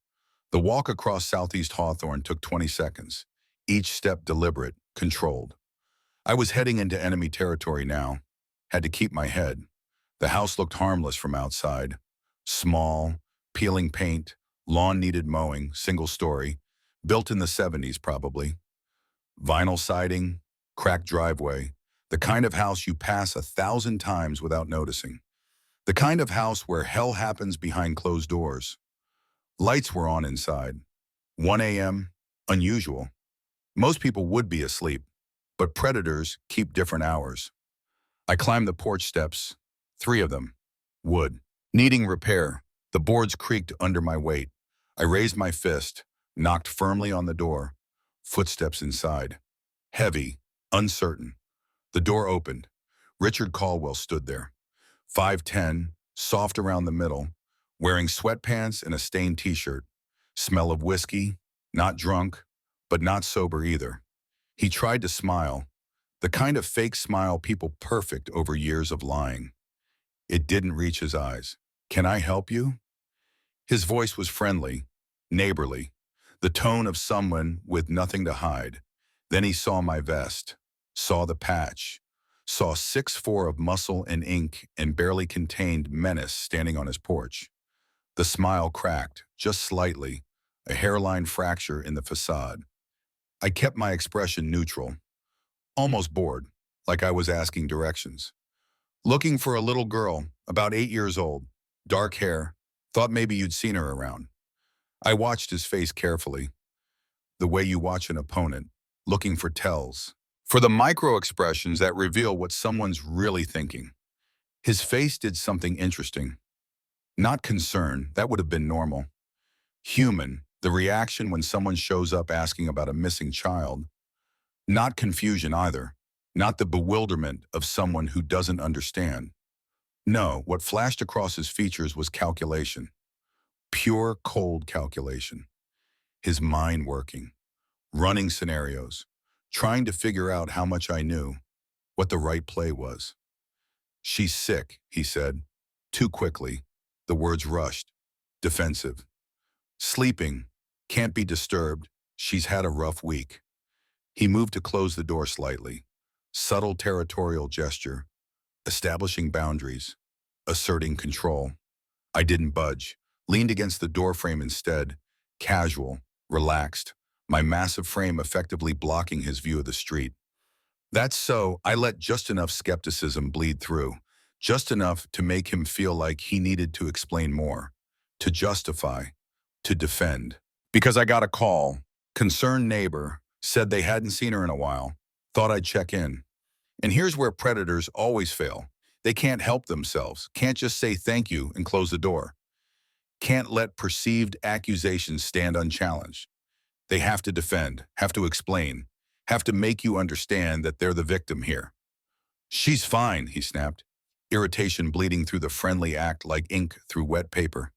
The walk across Southeast Hawthorne took 20 seconds, each step deliberate, controlled. I was heading into enemy territory now, had to keep my head. The house looked harmless from outside. Small, peeling paint, lawn needed mowing, single story, built in the 70s probably. Vinyl siding, cracked driveway, the kind of house you pass 1,000 times without noticing. The kind of house where hell happens behind closed doors. Lights were on inside. 1 a.m., unusual. Most people would be asleep, but predators keep different hours. I climbed the porch steps, 3 of them, wood. Needing repair, the boards creaked under my weight. I raised my fist, knocked firmly on the door. Footsteps inside. Heavy, uncertain. The door opened. Richard Caldwell stood there. 5'10", soft around the middle, wearing sweatpants and a stained t-shirt. Smell of whiskey, not drunk, but not sober either. He tried to smile, the kind of fake smile people perfect over years of lying. It didn't reach his eyes. Can I help you? His voice was friendly, neighborly, the tone of someone with nothing to hide. Then he saw my vest, saw the patch, saw 6'4" of muscle and ink and barely contained menace standing on his porch. The smile cracked, just slightly, a hairline fracture in the facade. I kept my expression neutral, almost bored, like I was asking directions. Looking for a little girl, about 8 years old, dark hair, thought maybe you'd seen her around. I watched his face carefully, the way you watch an opponent, looking for tells, for the micro expressions that reveal what someone's really thinking. His face did something interesting. Not concern, that would have been normal. Human, the reaction when someone shows up asking about a missing child. Not confusion either, not the bewilderment of someone who doesn't understand. No, what flashed across his features was calculation. Pure, cold calculation. His mind working, running scenarios, trying to figure out how much I knew, what the right play was. She's sick, he said. Too quickly. The words rushed. Defensive. Sleeping. Can't be disturbed. She's had a rough week. He moved to close the door slightly. Subtle territorial gesture, establishing boundaries, asserting control. I didn't budge, leaned against the doorframe instead, casual, relaxed, my massive frame effectively blocking his view of the street. That's so I let just enough skepticism bleed through, just enough to make him feel like he needed to explain more, to justify, to defend. Because I got a call, concerned neighbor, said they hadn't seen her in a while, thought I'd check in. And here's where predators always fail. They can't help themselves, can't just say thank you and close the door. Can't let perceived accusations stand unchallenged. They have to defend, have to explain, have to make you understand that they're the victim here. She's fine, he snapped, irritation bleeding through the friendly act like ink through wet paper.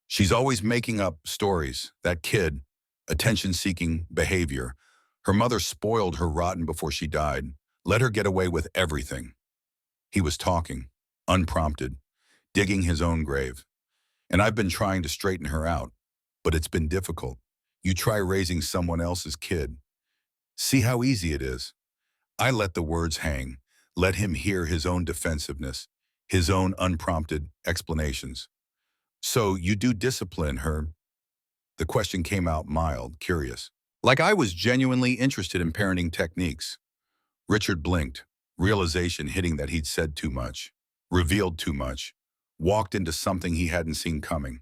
She's always making up stories, that kid, attention-seeking behavior. Her mother spoiled her rotten before she died, let her get away with everything. He was talking, unprompted, digging his own grave. And I've been trying to straighten her out, but it's been difficult. You try raising someone else's kid. See how easy it is. I let the words hang, let him hear his own defensiveness, his own unprompted explanations. So you do discipline her? The question came out mild, curious. Like I was genuinely interested in parenting techniques. Richard blinked, realization hitting that he'd said too much, revealed too much, walked into something he hadn't seen coming.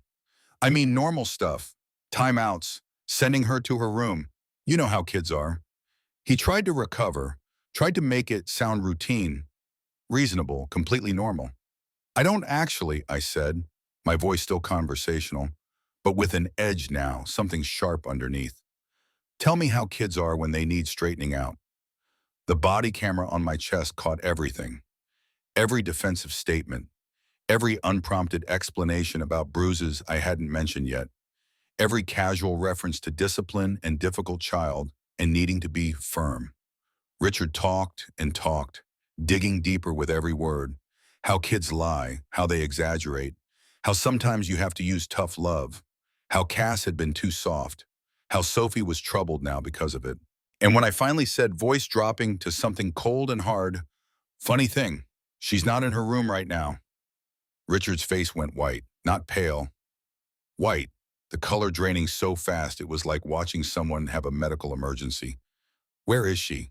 I mean normal stuff, timeouts, sending her to her room. You know how kids are. He tried to recover, tried to make it sound routine, reasonable, completely normal. I don't actually, I said, my voice still conversational, but with an edge now, something sharp underneath. Tell me how kids are when they need straightening out. The body camera on my chest caught everything. Every defensive statement, every unprompted explanation about bruises I hadn't mentioned yet, every casual reference to discipline and difficult child and needing to be firm. Richard talked and talked, digging deeper with every word. How kids lie, how they exaggerate, how sometimes you have to use tough love, how Cass had been too soft, how Sophie was troubled now because of it. And when I finally said, voice dropping to something cold and hard, funny thing, she's not in her room right now. Richard's face went white, not pale. White, the color draining so fast it was like watching someone have a medical emergency. Where is she?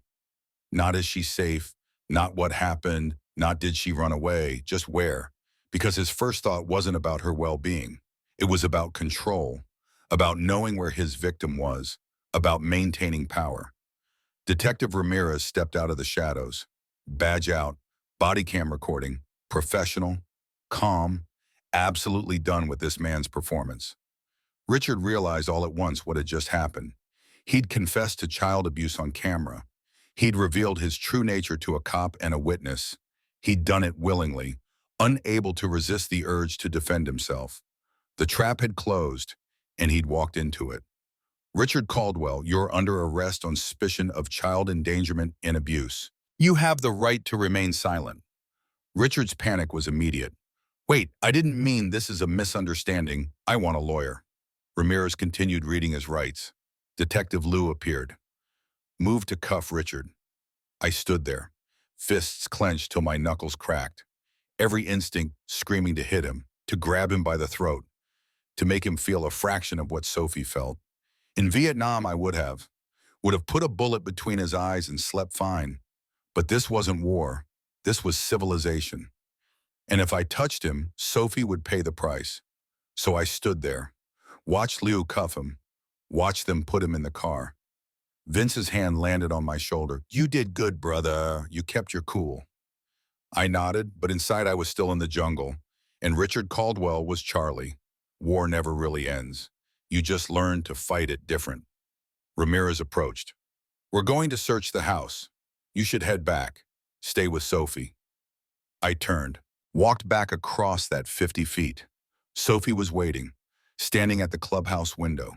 Not is she safe, not what happened, not did she run away, just where. Because his first thought wasn't about her well-being. It was about control, about knowing where his victim was, about maintaining power. Detective Ramirez stepped out of the shadows. Badge out, body cam recording, professional, calm, absolutely done with this man's performance. Richard realized all at once what had just happened. He'd confessed to child abuse on camera. He'd revealed his true nature to a cop and a witness. He'd done it willingly, unable to resist the urge to defend himself. The trap had closed, and he'd walked into it. Richard Caldwell, you're under arrest on suspicion of child endangerment and abuse. You have the right to remain silent. Richard's panic was immediate. Wait, I didn't mean this is a misunderstanding. I want a lawyer. Ramirez continued reading his rights. Detective Lou appeared. Moved to cuff Richard. I stood there, fists clenched till my knuckles cracked. Every instinct screaming to hit him, to grab him by the throat, to make him feel a fraction of what Sophie felt. In Vietnam, I would have put a bullet between his eyes and slept fine. But this wasn't war. This was civilization. And if I touched him, Sophie would pay the price. So I stood there, watched Liu cuff him, watched them put him in the car. Vince's hand landed on my shoulder. You did good, brother. You kept your cool. I nodded, but inside I was still in the jungle. And Richard Caldwell was Charlie. War never really ends. You just learn to fight it different. Ramirez approached. We're going to search the house. You should head back. Stay with Sophie. I turned, walked back across that 50 feet. Sophie was waiting, standing at the clubhouse window,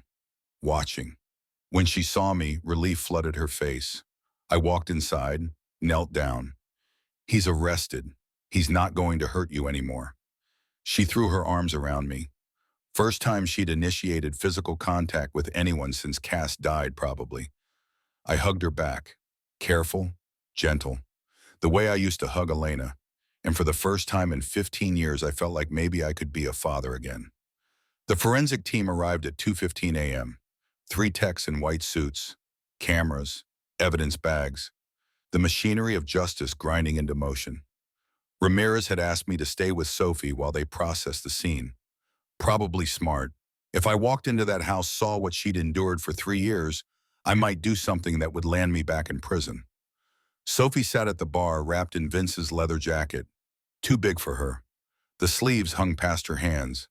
watching. When she saw me, relief flooded her face. I walked inside, knelt down. He's arrested. He's not going to hurt you anymore. She threw her arms around me. First time she'd initiated physical contact with anyone since Cass died, probably. I hugged her back. Careful, gentle. The way I used to hug Elena. And for the first time in 15 years, I felt like maybe I could be a father again. The forensic team arrived at 2:15 a.m. 3 techs in white suits, cameras, evidence bags, the machinery of justice grinding into motion. Ramirez had asked me to stay with Sophie while they processed the scene. Probably smart. If I walked into that house, saw what she'd endured for 3 years, I might do something that would land me back in prison. Sophie sat at the bar, wrapped in Vince's leather jacket, too big for her. The sleeves hung past her hands,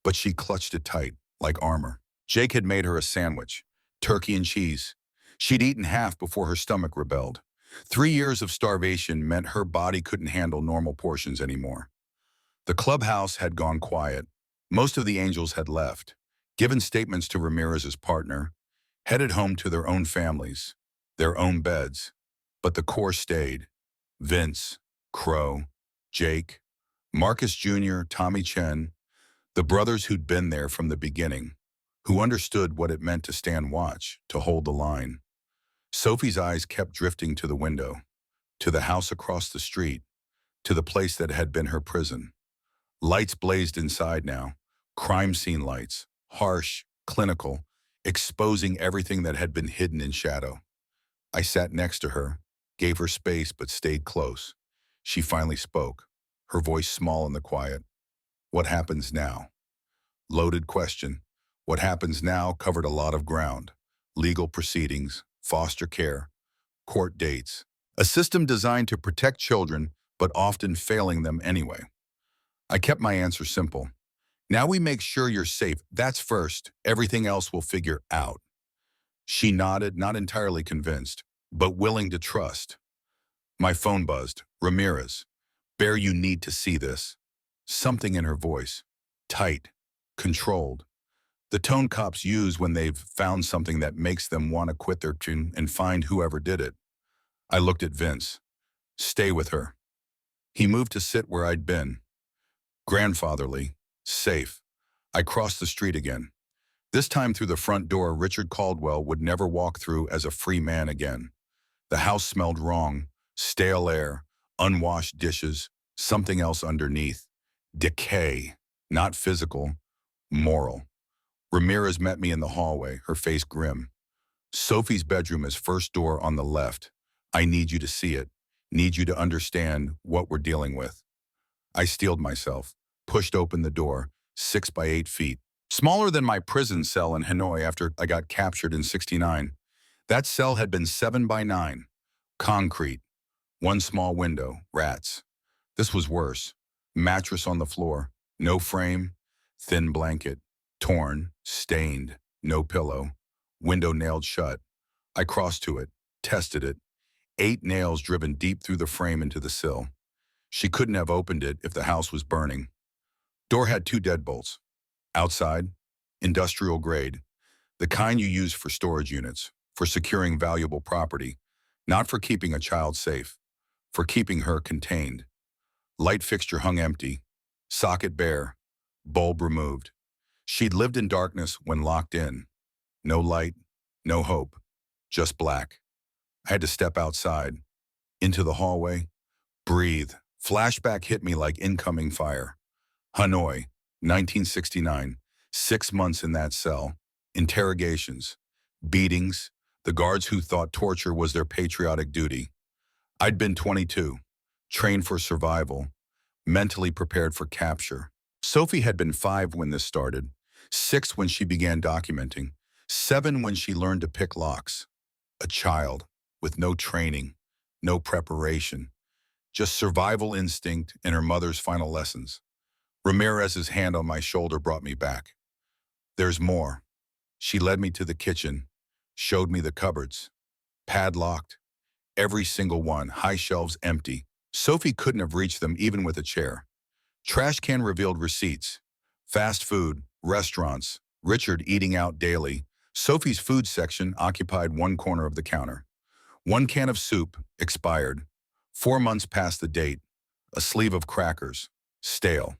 but she clutched it tight, like armor. Jake had made her a sandwich, turkey and cheese. She'd eaten half before her stomach rebelled. 3 years of starvation meant her body couldn't handle normal portions anymore. The clubhouse had gone quiet. Most of the angels had left, given statements to Ramirez's partner, headed home to their own families, their own beds. But the core stayed. Vince, Crow, Jake, Marcus Jr., Tommy Chen, the brothers who'd been there from the beginning, who understood what it meant to stand watch, to hold the line. Sophie's eyes kept drifting to the window, to the house across the street, to the place that had been her prison. Lights blazed inside now, crime scene lights, harsh, clinical, exposing everything that had been hidden in shadow. I sat next to her, gave her space but stayed close. She finally spoke, her voice small in the quiet. What happens now? Loaded question. What happens now covered a lot of ground. Legal proceedings, foster care, court dates. A system designed to protect children, but often failing them anyway. I kept my answer simple. Now we make sure you're safe. That's first. Everything else we'll figure out. She nodded, not entirely convinced, but willing to trust. My phone buzzed. Ramirez. Bear, you need to see this. Something in her voice. Tight. Controlled. The tone cops use when they've found something that makes them want to quit their tune and find whoever did it. I looked at Vince. Stay with her. He moved to sit where I'd been. Grandfatherly. Safe. I crossed the street again. This time through the front door Richard Caldwell would never walk through as a free man again. The house smelled wrong. Stale air. Unwashed dishes. Something else underneath. Decay. Not physical. Moral. Ramirez met me in the hallway, her face grim. Sophie's bedroom is first door on the left. I need you to see it. Need you to understand what we're dealing with. I steeled myself, pushed open the door, 6 by 8 feet. Smaller than my prison cell in Hanoi after I got captured in '69. That cell had been 7 by 9. Concrete. One small window, rats. This was worse. Mattress on the floor, no frame, thin blanket. Torn, stained, no pillow, window nailed shut. I crossed to it, tested it. 8 nails driven deep through the frame into the sill. She couldn't have opened it if the house was burning. Door had 2 deadbolts. Outside, industrial grade, the kind you use for storage units, for securing valuable property, not for keeping a child safe, for keeping her contained. Light fixture hung empty, socket bare, bulb removed. She'd lived in darkness when locked in. No light, no hope, just black. I had to step outside, into the hallway, breathe. Flashback hit me like incoming fire. Hanoi, 1969, 6 months in that cell. Interrogations, beatings, the guards who thought torture was their patriotic duty. I'd been 22, trained for survival, mentally prepared for capture. Sophie had been 5 when this started, 6 when she began documenting, 7 when she learned to pick locks. A child with no training, no preparation, just survival instinct and her mother's final lessons. Ramirez's hand on my shoulder brought me back. There's more. She led me to the kitchen, showed me the cupboards. Padlocked, every single one, high shelves empty. Sophie couldn't have reached them even with a chair. Trash can revealed receipts. Fast food, restaurants, Richard eating out daily. Sophie's food section occupied one corner of the counter. 1 can of soup, expired. 4 months past the date. A sleeve of crackers, stale.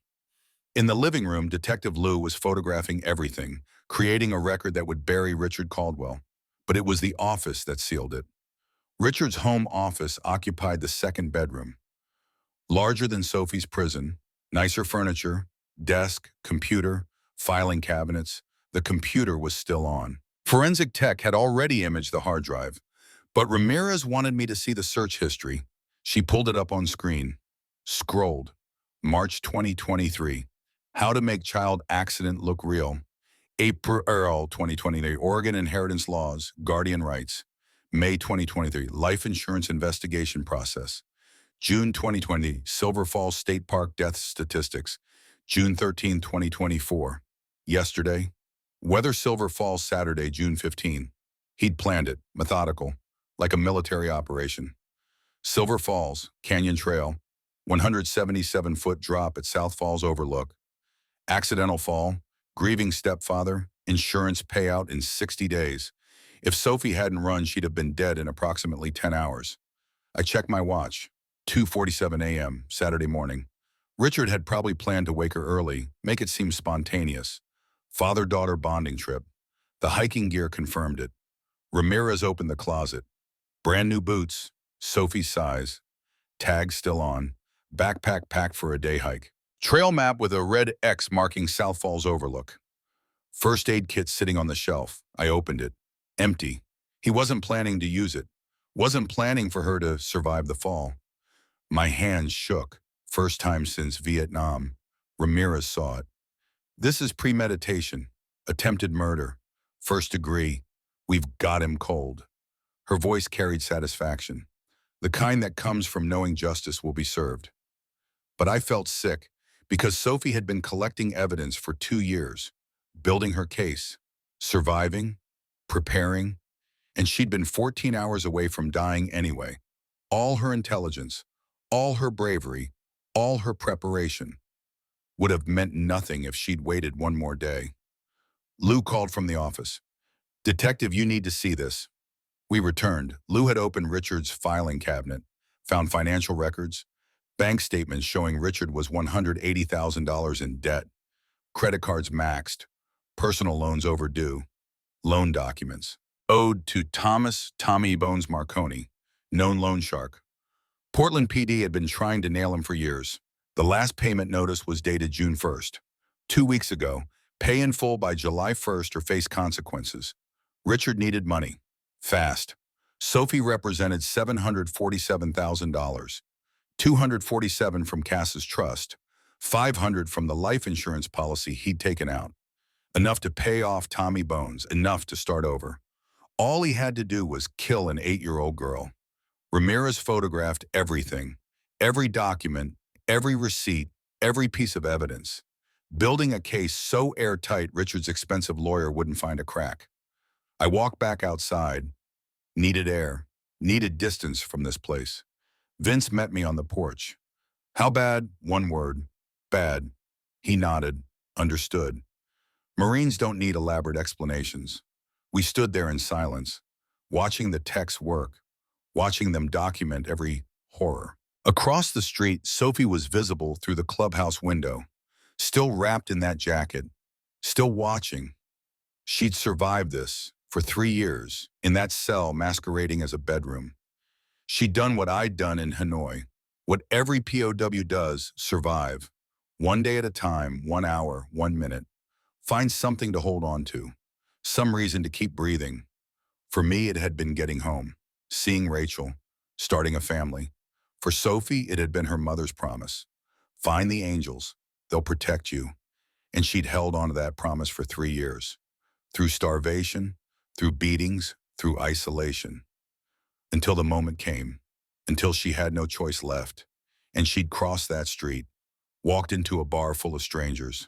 In the living room, Detective Lou was photographing everything, creating a record that would bury Richard Caldwell. But it was the office that sealed it. Richard's home office occupied the second bedroom. Larger than Sophie's prison, nicer furniture, desk, computer, filing cabinets. The computer was still on. Forensic tech had already imaged the hard drive, but Ramirez wanted me to see the search history. She pulled it up on screen. Scrolled. March 2023. How to make child accident look real. April 2023. Oregon inheritance laws, guardian rights. May 2023. Life insurance investigation process. June 2020, Silver Falls State Park death statistics. June 13, 2024. Yesterday. Weather Silver Falls Saturday, June 15. He'd planned it, methodical, like a military operation. Silver Falls, Canyon Trail, 177-foot drop at South Falls Overlook. Accidental fall, grieving stepfather, insurance payout in 60 days. If Sophie hadn't run, she'd have been dead in approximately 10 hours. I checked my watch. 2:47 a.m., Saturday morning. Richard had probably planned to wake her early, make it seem spontaneous. Father-daughter bonding trip. The hiking gear confirmed it. Ramirez opened the closet. Brand new boots, Sophie's size. Tag still on. Backpack packed for a day hike. Trail map with a red X marking South Falls Overlook. First aid kit sitting on the shelf. I opened it. Empty. He wasn't planning to use it. Wasn't planning for her to survive the fall. My hands shook. First time since Vietnam. Ramirez saw it. This is premeditation. Attempted murder. First degree. We've got him cold. Her voice carried satisfaction. The kind that comes from knowing justice will be served. But I felt sick because Sophie had been collecting evidence for 2 years, building her case, surviving, preparing, and she'd been 14 hours away from dying anyway. All her intelligence, all her bravery, all her preparation would have meant nothing if she'd waited one more day. Lou called from the office. Detective, you need to see this. We returned. Lou had opened Richard's filing cabinet, found financial records, bank statements showing Richard was $180,000 in debt, credit cards maxed, personal loans overdue, loan documents, owed to Tommy Bones Marconi, known loan shark. Portland PD had been trying to nail him for years. The last payment notice was dated June 1st. 2 weeks ago, pay in full by July 1st or face consequences. Richard needed money. Fast. Sophie represented $747,000. $247 from Cass's trust, $500 from the life insurance policy he'd taken out. Enough to pay off Tommy Bones, enough to start over. All he had to do was kill an 8-year-old girl. Ramirez photographed everything, every document, every receipt, every piece of evidence, building a case so airtight Richard's expensive lawyer wouldn't find a crack. I walked back outside, needed air, needed distance from this place. Vince met me on the porch. How bad? One word. Bad. He nodded, understood. Marines don't need elaborate explanations. We stood there in silence, watching the techs work, watching them document every horror. Across the street, Sophie was visible through the clubhouse window, still wrapped in that jacket, still watching. She'd survived this for 3 years, in that cell masquerading as a bedroom. She'd done what I'd done in Hanoi, what every POW does, survive. One day at a time, 1 hour, 1 minute. Find something to hold on to, some reason to keep breathing. For me, it had been getting home, seeing Rachel, starting a family. For Sophie, it had been her mother's promise. Find the angels, they'll protect you. And she'd held on to that promise for 3 years. Through starvation, through beatings, through isolation. Until the moment came, until she had no choice left, and she'd crossed that street, walked into a bar full of strangers,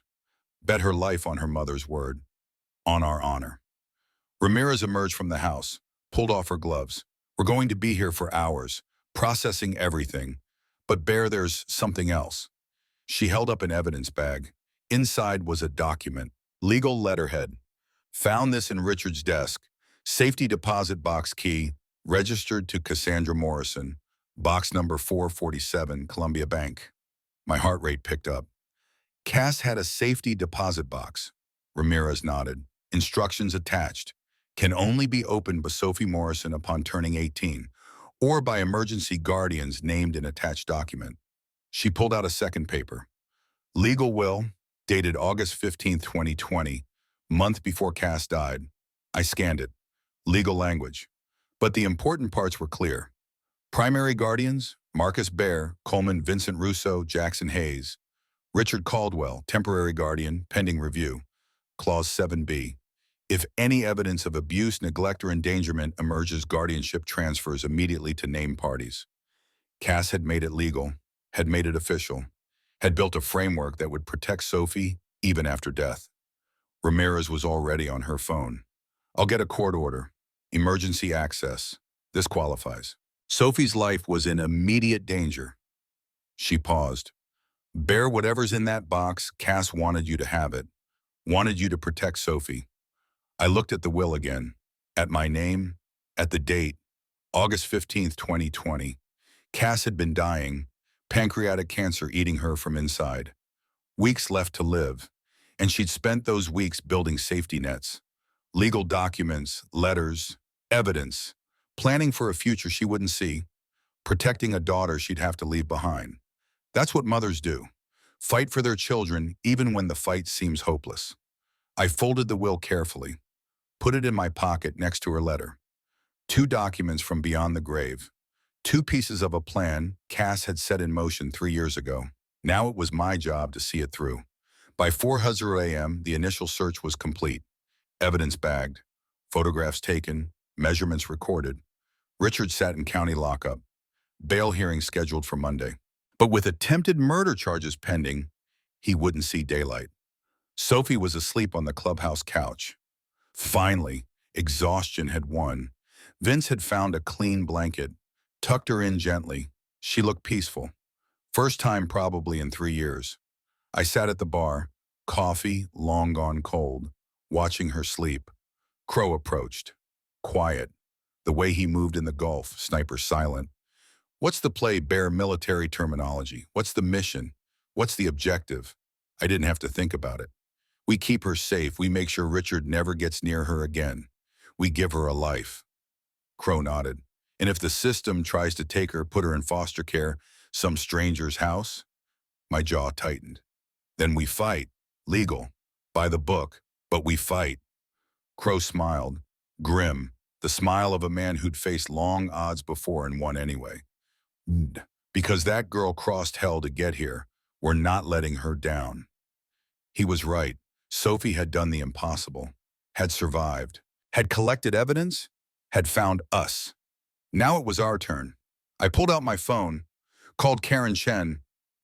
bet her life on her mother's word, on our honor. Ramirez emerged from the house, pulled off her gloves. We're going to be here for hours, processing everything. But Bear, there's something else. She held up an evidence bag. Inside was a document, legal letterhead. Found this in Richard's desk. Safety deposit box key, registered to Cassandra Morrison, box number 447, Columbia Bank. My heart rate picked up. Cass had a safety deposit box. Ramirez nodded. Instructions attached. Can only be opened by Sophie Morrison upon turning 18, or by emergency guardians named in attached document. She pulled out a second paper. Legal will, dated August 15th, 2020, month before Cass died. I scanned it. Legal language. But the important parts were clear. Primary guardians, Marcus Bear, Coleman Vincent Russo, Jackson Hayes. Richard Caldwell, temporary guardian, pending review. Clause 7B. If any evidence of abuse, neglect, or endangerment emerges, guardianship transfers immediately to named parties. Cass had made it legal, had made it official, had built a framework that would protect Sophie even after death. Ramirez was already on her phone. I'll get a court order. Emergency access. This qualifies. Sophie's life was in immediate danger. She paused. Bear whatever's in that box. Cass wanted you to have it. Wanted you to protect Sophie. I looked at the will again. At my name. At the date. August 15th, 2020. Cass had been dying. Pancreatic cancer eating her from inside. Weeks left to live. And she'd spent those weeks building safety nets. Legal documents, letters, evidence. Planning for a future she wouldn't see. Protecting a daughter she'd have to leave behind. That's what mothers do. Fight for their children even when the fight seems hopeless. I folded the will carefully. Put it in my pocket next to her letter. 2 documents from beyond the grave. 2 pieces of a plan Cass had set in motion 3 years ago. Now it was my job to see it through. By 4:00 a.m., the initial search was complete. Evidence bagged. Photographs taken. Measurements recorded. Richard sat in county lockup. Bail hearing scheduled for Monday. But with attempted murder charges pending, he wouldn't see daylight. Sophie was asleep on the clubhouse couch. Finally, exhaustion had won. Vince had found a clean blanket, tucked her in gently. She looked peaceful. First time probably in 3 years. I sat at the bar, coffee long gone cold, watching her sleep. Crow approached. Quiet. The way he moved in the Gulf, sniper silent. What's the play, Bear military terminology? What's the mission? What's the objective? I didn't have to think about it. We keep her safe. We make sure Richard never gets near her again. We give her a life. Crow nodded. And if the system tries to take her, put her in foster care, some stranger's house? My jaw tightened. Then we fight. Legal. By the book. But we fight. Crow smiled. Grim. The smile of a man who'd faced long odds before and won anyway. Because that girl crossed hell to get here, we're not letting her down. He was right. Sophie had done the impossible. Had survived. Had collected evidence. Had found us. Now it was our turn. I pulled out my phone, called Karen Chen,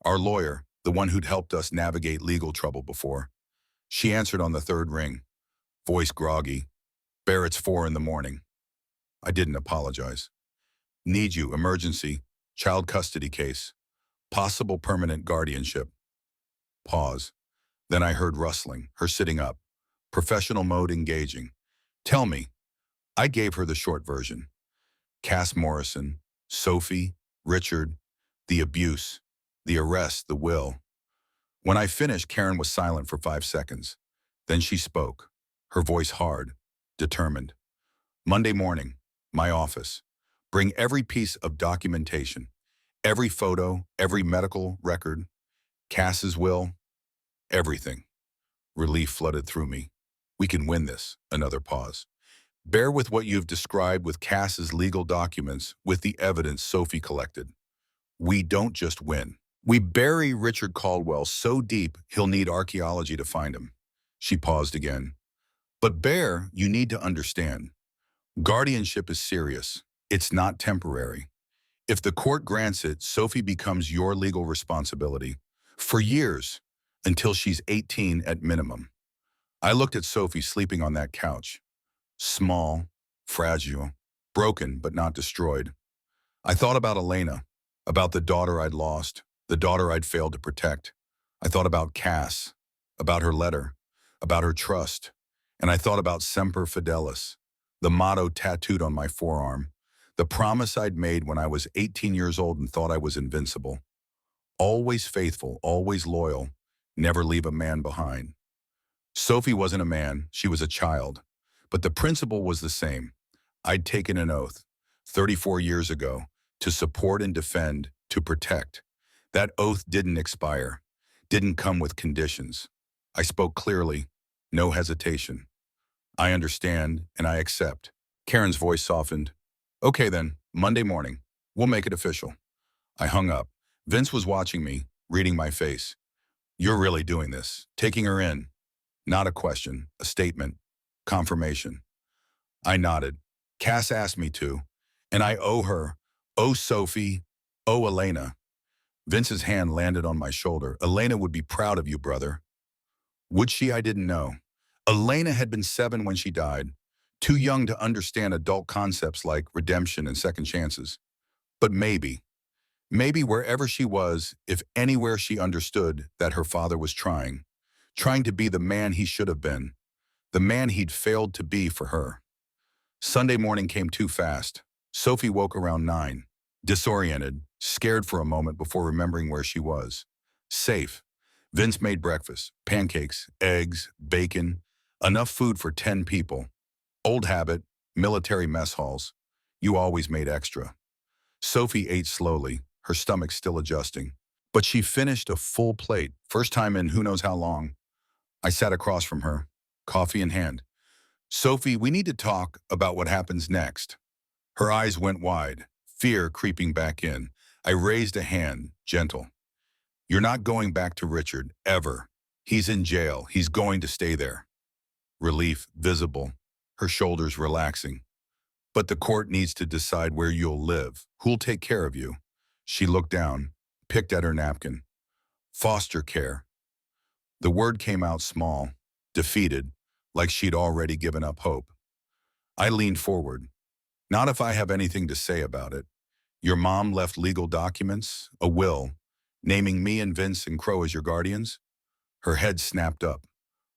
our lawyer, the one who'd helped us navigate legal trouble before. She answered on the 3rd ring. Voice groggy. Bear, it's 4 in the morning. I didn't apologize. Need you, emergency, child custody case, possible permanent guardianship. Pause. Then I heard rustling, her sitting up, professional mode engaging. Tell me. I gave her the short version. Cass Morrison, Sophie, Richard, the abuse, the arrest, the will. When I finished, Karen was silent for 5 seconds. Then she spoke, her voice hard, determined. Monday morning, my office. Bring every piece of documentation, every photo, every medical record, Cass's will, everything. Relief flooded through me. We can win this. Another pause. Bear with what you've described, with Cass's legal documents, with the evidence Sophie collected. We don't just win. We bury Richard Caldwell so deep he'll need archaeology to find him. She paused again. But Bear, you need to understand. Guardianship is serious. It's not temporary. If the court grants it, Sophie becomes your legal responsibility. For years, until she's 18 at minimum. I looked at Sophie sleeping on that couch. Small, fragile, broken but not destroyed. I thought about Elena, about the daughter I'd lost, the daughter I'd failed to protect. I thought about Cass, about her letter, about her trust. And I thought about Semper Fidelis, the motto tattooed on my forearm, the promise I'd made when I was 18 years old and thought I was invincible. Always faithful, always loyal, never leave a man behind. Sophie wasn't a man, she was a child. But the principle was the same. I'd taken an oath, 34 years ago, to support and defend, to protect. That oath didn't expire, didn't come with conditions. I spoke clearly, no hesitation. I understand and I accept. Karen's voice softened. Okay then, Monday morning. We'll make it official. I hung up. Vince was watching me, reading my face. You're really doing this, taking her in. Not a question, a statement, confirmation. I nodded. Cass asked me to, and I owe her. Oh, Sophie. Oh, Elena. Vince's hand landed on my shoulder. Elena would be proud of you, brother. Would she? I didn't know. Elena had been 7 when she died, too young to understand adult concepts like redemption and second chances. But maybe wherever she was, if anywhere she understood that her father was trying to be the man he should have been, the man he'd failed to be for her. Sunday morning came too fast. Sophie woke around 9, disoriented, scared for a moment before remembering where she was. Safe. Vince made breakfast, pancakes, eggs, bacon, enough food for 10 people. Old habit, military mess halls. You always made extra. Sophie ate slowly, her stomach still adjusting. But she finished a full plate, first time in who knows how long. I sat across from her, coffee in hand. Sophie, we need to talk about what happens next. Her eyes went wide, fear creeping back in. I raised a hand, gentle. You're not going back to Richard, ever. He's in jail. He's going to stay there. Relief visible, her shoulders relaxing. But the court needs to decide where you'll live, who'll take care of you. She looked down, picked at her napkin. Foster care. The word came out small, defeated, like she'd already given up hope. I leaned forward. Not if I have anything to say about it. Your mom left legal documents, a will, naming me and Vince and Crow as your guardians? Her head snapped up.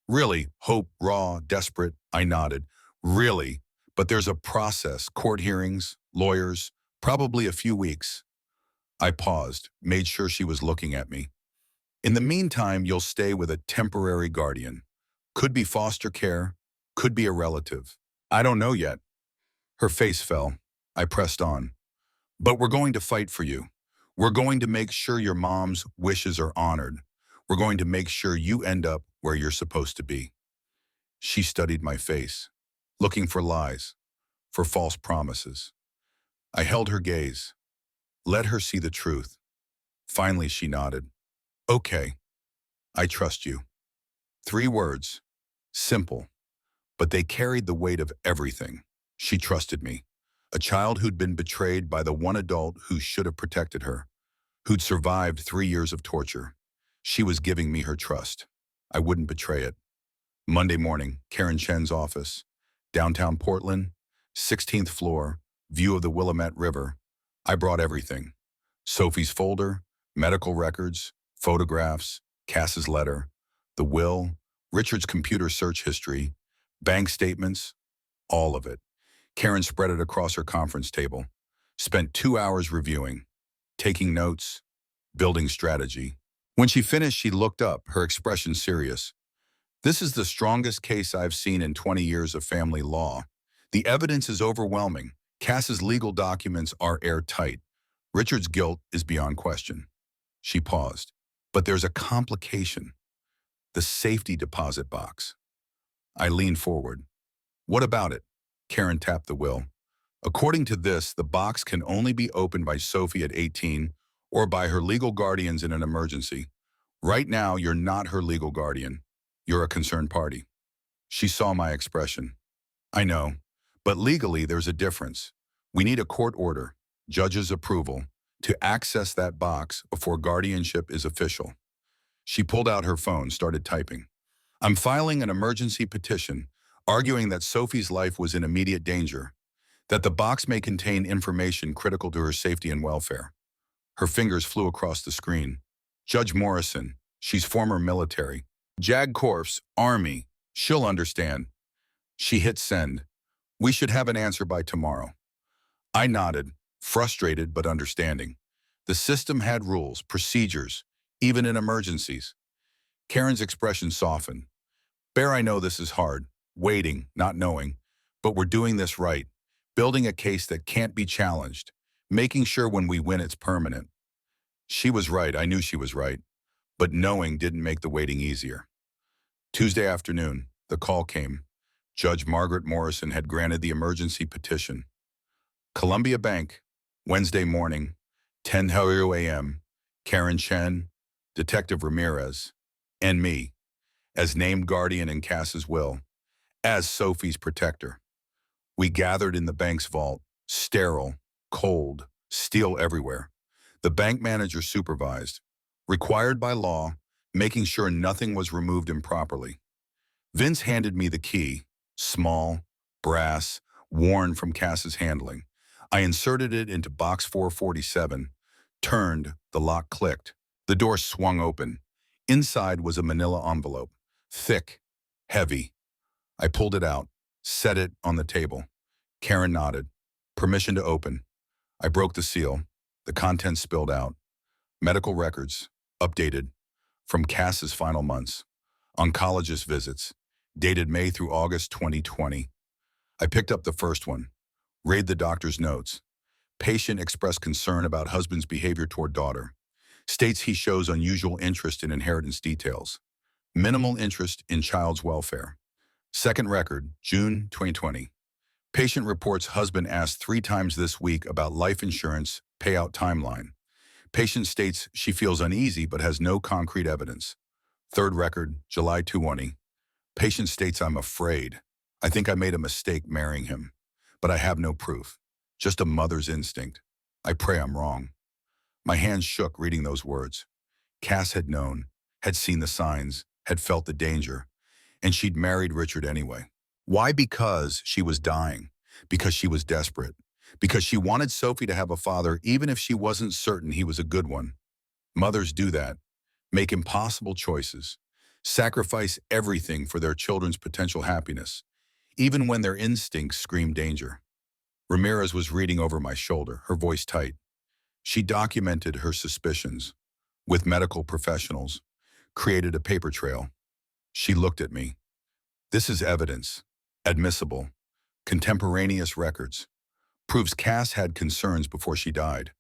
Really? Hope, raw, desperate? I nodded. Really? But there's a process, court hearings, lawyers, probably a few weeks. I paused, made sure she was looking at me. In the meantime, you'll stay with a temporary guardian. Could be foster care, could be a relative. I don't know yet. Her face fell. I pressed on. But we're going to fight for you. We're going to make sure your mom's wishes are honored. We're going to make sure you end up where you're supposed to be. She studied my face, looking for lies, for false promises. I held her gaze, let her see the truth. Finally, she nodded. Okay, I trust you. 3 words, simple, but they carried the weight of everything. She trusted me, a child who'd been betrayed by the one adult who should have protected her, who'd survived 3 years of torture. She was giving me her trust. I wouldn't betray it. Monday morning, Karen Chen's office, downtown Portland, 16th floor, view of the Willamette River. I brought everything. Sophie's folder, medical records, photographs, Cass's letter, the will, Richard's computer search history, bank statements, all of it. Karen spread it across her conference table, spent 2 hours reviewing, taking notes, building strategy. When she finished, she looked up, her expression serious. This is the strongest case I've seen in 20 years of family law. The evidence is overwhelming. Cass's legal documents are airtight. Richard's guilt is beyond question. She paused. But there's a complication. The safety deposit box. I leaned forward. What about it? Karen tapped the will. According to this, the box can only be opened by Sophie at 18 or by her legal guardians in an emergency. Right now, you're not her legal guardian. You're a concerned party. She saw my expression. I know, but legally there's a difference. We need a court order, judge's approval, to access that box before guardianship is official. She pulled out her phone, started typing. I'm filing an emergency petition, arguing that Sophie's life was in immediate danger, that the box may contain information critical to her safety and welfare. Her fingers flew across the screen. Judge Morrison, she's former military. JAG Corps, Army, she'll understand. She hit send. We should have an answer by tomorrow. I nodded, frustrated but understanding. The system had rules, procedures, even in emergencies. Karen's expression softened. Bear, I know this is hard. Waiting, not knowing. But we're doing this right. Building a case that can't be challenged. Making sure when we win it's permanent. She was right. I knew she was right. But knowing didn't make the waiting easier. Tuesday afternoon, the call came. Judge Margaret Morrison had granted the emergency petition. Columbia Bank, Wednesday morning, 10:00 a.m., Karen Chen, Detective Ramirez, and me, as named guardian in Cass's will, as Sophie's protector. We gathered in the bank's vault, sterile, cold, steel everywhere. The bank manager supervised, required by law, making sure nothing was removed improperly. Vince handed me the key, small, brass, worn from Cass's handling. I inserted it into box 447, turned, the lock clicked. The door swung open. Inside was a manila envelope, thick, heavy. I pulled it out, set it on the table. Karen nodded. Permission to open. I broke the seal. The contents spilled out. Medical records, updated, from Cass's final months. Oncologist visits, dated May through August 2020. I picked up the first one. Read the doctor's notes. Patient expressed concern about husband's behavior toward daughter. States he shows unusual interest in inheritance details. Minimal interest in child's welfare. Second record, June 2020. Patient reports husband asked 3 times this week about life insurance payout timeline. Patient states she feels uneasy but has no concrete evidence. Third record, July 2020. Patient states I'm afraid. I think I made a mistake marrying him, but I have no proof. Just a mother's instinct. I pray I'm wrong. My hands shook reading those words. Cass had known, had seen the signs, had felt the danger, and she'd married Richard anyway. Why? Because she was dying, because she was desperate, because she wanted Sophie to have a father even if she wasn't certain he was a good one. Mothers do that, make impossible choices, sacrifice everything for their children's potential happiness, even when their instincts scream danger. Ramirez was reading over my shoulder, her voice tight. She documented her suspicions with medical professionals, created a paper trail. She looked at me. This is evidence, admissible, contemporaneous records. Proves Cass had concerns before she died.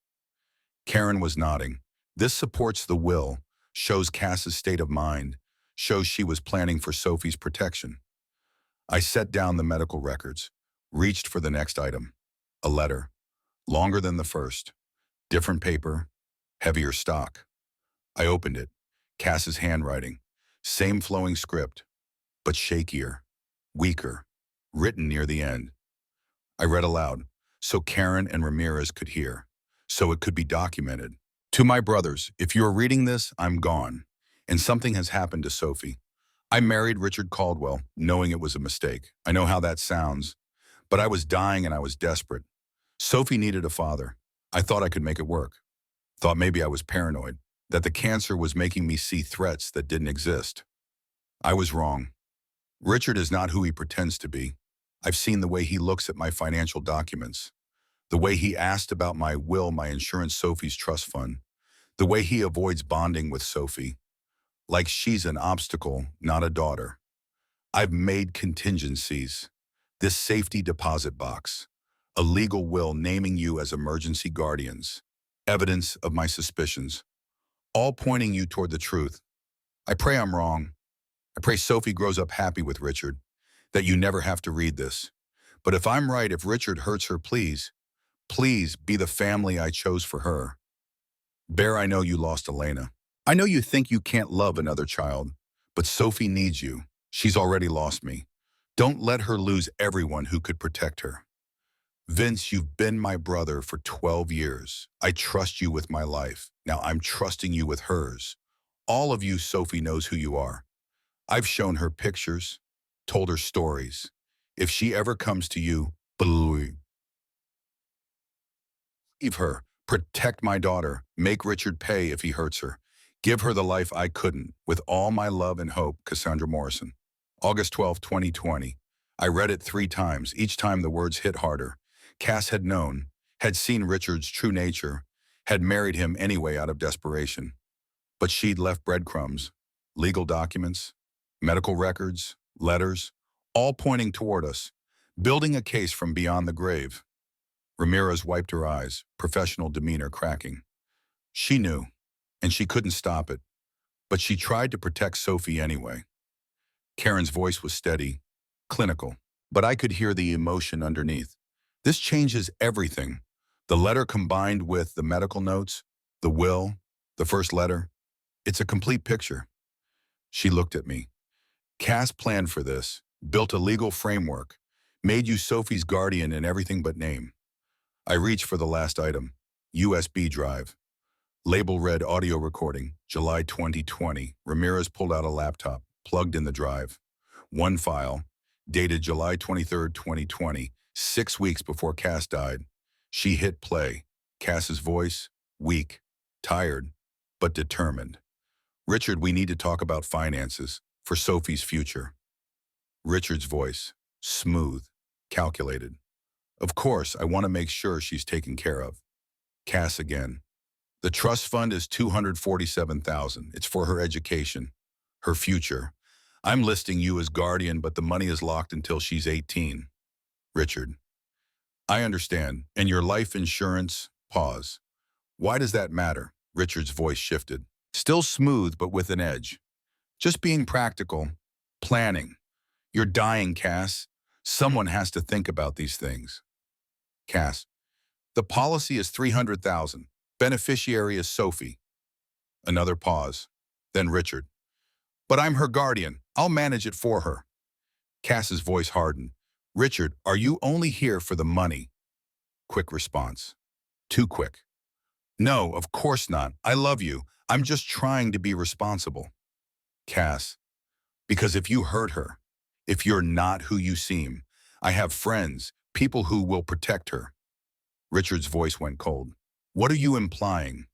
Karen was nodding. This supports the will, shows Cass's state of mind, shows she was planning for Sophie's protection. I set down the medical records, reached for the next item. A letter, longer than the first. Different paper, heavier stock. I opened it. Cass's handwriting. Same flowing script, but shakier, weaker, written near the end. I read aloud, so Karen and Ramirez could hear, so it could be documented. To my brothers, if you are reading this, I'm gone, and something has happened to Sophie. I married Richard Caldwell, knowing it was a mistake. I know how that sounds, but I was dying and I was desperate. Sophie needed a father. I thought I could make it work. Thought maybe I was paranoid, that the cancer was making me see threats that didn't exist. I was wrong. Richard is not who he pretends to be. I've seen the way he looks at my financial documents, the way he asked about my will, my insurance, Sophie's trust fund, the way he avoids bonding with Sophie, like she's an obstacle, not a daughter. I've made contingencies. This safety deposit box, a legal will naming you as emergency guardians, evidence of my suspicions, all pointing you toward the truth. I pray I'm wrong. I pray Sophie grows up happy with Richard, that you never have to read this. But if I'm right, if Richard hurts her, please, please be the family I chose for her. Bear, I know you lost Elena. I know you think you can't love another child, but Sophie needs you. She's already lost me. Don't let her lose everyone who could protect her. Vince, you've been my brother for 12 years. I trust you with my life. Now I'm trusting you with hers. All of you, Sophie knows who you are. I've shown her pictures, told her stories. If she ever comes to you, believe her. Protect my daughter. Make Richard pay if he hurts her. Give her the life I couldn't. With all my love and hope, Cassandra Morrison. August 12, 2020. I read it 3 times. Each time the words hit harder. Cass had known, had seen Richard's true nature, had married him anyway out of desperation. But she'd left breadcrumbs. legal documents, medical records, letters, all pointing toward us, building a case from beyond the grave. Ramirez wiped her eyes, professional demeanor cracking. She knew, and she couldn't stop it, but she tried to protect Sophie anyway. Karen's voice was steady, clinical, but I could hear the emotion underneath. This changes everything. The letter combined with the medical notes, the will, the first letter. It's a complete picture. She looked at me. Cass planned for this, built a legal framework, made you Sophie's guardian in everything but name. I reached for the last item, USB drive. Label read audio recording, July 2020. Ramirez pulled out a laptop, plugged in the drive. One file, dated July 23, 2020, 6 weeks before Cass died. She hit play. Cass's voice, weak, tired, but determined. Richard, we need to talk about finances for Sophie's future. Richard's voice, smooth, calculated. Of course, I want to make sure she's taken care of. Cass again. The trust fund is $247,000. It's for her education, her future. I'm listing you as guardian, but the money is locked until she's 18. Richard. I understand. And your life insurance? Pause. Why does that matter? Richard's voice shifted. Still smooth, but with an edge. Just being practical. Planning. You're dying, Cass. Someone has to think about these things. Cass. The policy is $300,000. Beneficiary is Sophie. Another pause. Then Richard. But I'm her guardian. I'll manage it for her. Cass's voice hardened. Richard, are you only here for the money? Quick response. Too quick. No, of course not. I love you. I'm just trying to be responsible. Cass. Because if you hurt her, if you're not who you seem, I have friends, people who will protect her. Richard's voice went cold. What are you implying?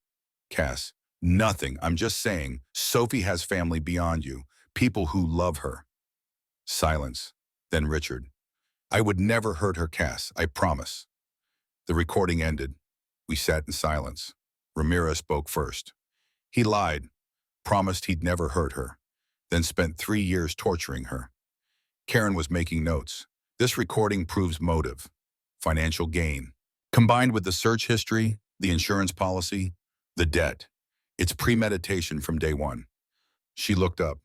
Cass. Nothing. I'm just saying Sophie has family beyond you, people who love her. Silence. Then Richard. I would never hurt her, Cass. I promise. The recording ended. We sat in silence. Ramirez spoke first. He lied, promised he'd never hurt her, then spent 3 years torturing her. Karen was making notes. This recording proves motive, financial gain. Combined with the search history, the insurance policy, the debt. It's premeditation from day one. She looked up.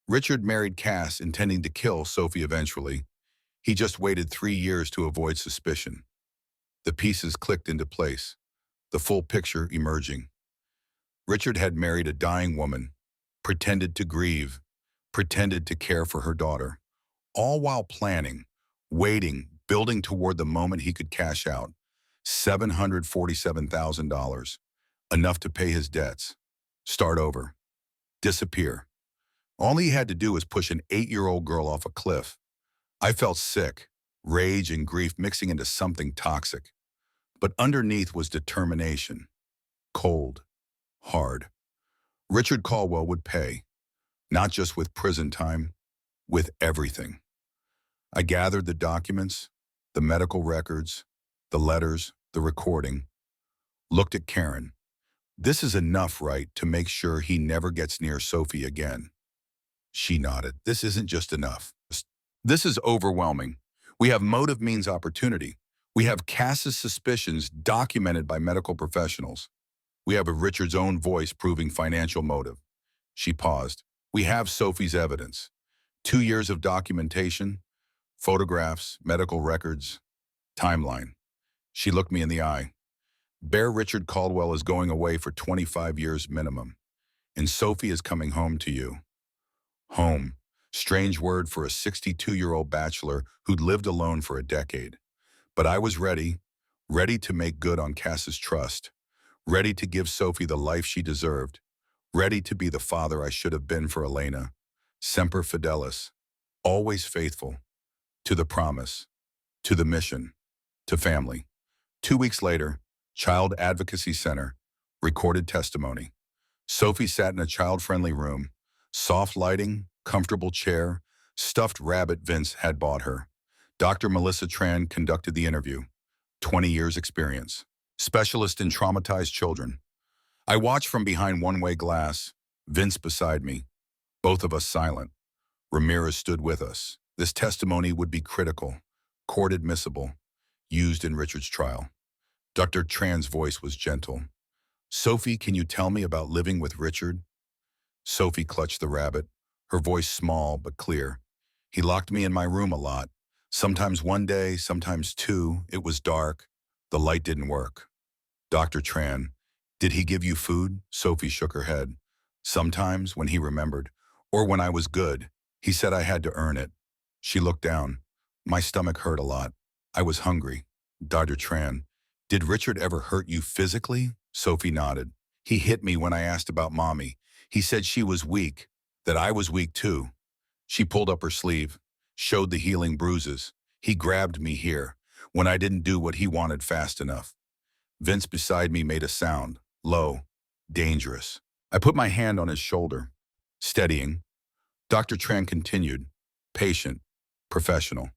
Richard married Cass intending to kill Sophie eventually. He just waited 3 years to avoid suspicion. The pieces clicked into place, the full picture emerging. Richard had married a dying woman, pretended to grieve, pretended to care for her daughter, all while planning, waiting, building toward the moment he could cash out. $747,000, enough to pay his debts, start over, disappear. All he had to do was push an 8-year-old girl off a cliff. I felt sick, rage and grief mixing into something toxic. But underneath was determination, cold, hard. Richard Caldwell would pay, not just with prison time, with everything. I gathered the documents, the medical records, the letters, the recording, looked at Karen. This is enough, right, to make sure he never gets near Sophie again. She nodded. This isn't just enough. This is overwhelming. We have motive means opportunity. We have Cass's suspicions documented by medical professionals. We have Richard's own voice proving financial motive. She paused. We have Sophie's evidence. 2 years of documentation, photographs, medical records, timeline. She looked me in the eye. Bear Richard Caldwell is going away for 25 years minimum, and Sophie is coming home to you. Home. Strange word for a 62-year-old bachelor who'd lived alone for a decade. But I was ready to make good on Cass's trust, ready to give Sophie the life she deserved, ready to be the father I should have been for Elena. Semper Fidelis, always faithful, to the promise, to the mission, to family. 2 weeks later, Child Advocacy Center, recorded testimony. Sophie sat in a child-friendly room, soft lighting, comfortable chair, stuffed rabbit Vince had bought her. Dr. Melissa Tran conducted the interview. 20 years experience. Specialist in traumatized children. I watched from behind one-way glass, Vince beside me. Both of us silent. Ramirez stood with us. This testimony would be critical, court admissible, used in Richard's trial. Dr. Tran's voice was gentle. Sophie, can you tell me about living with Richard? Sophie clutched the rabbit, her voice small but clear. He locked me in my room a lot. Sometimes one day, sometimes two. It was dark. The light didn't work. Dr. Tran, did he give you food? Sophie shook her head. Sometimes, when he remembered, or when I was good. He said I had to earn it. She looked down. My stomach hurt a lot. I was hungry. Dr. Tran, did Richard ever hurt you physically? Sophie nodded. He hit me when I asked about Mommy. He said she was weak, that I was weak too. She pulled up her sleeve, showed the healing bruises. He grabbed me here, when I didn't do what he wanted fast enough. Vince beside me made a sound, low, dangerous. I put my hand on his shoulder, steadying. Dr. Tran continued, patient, professional.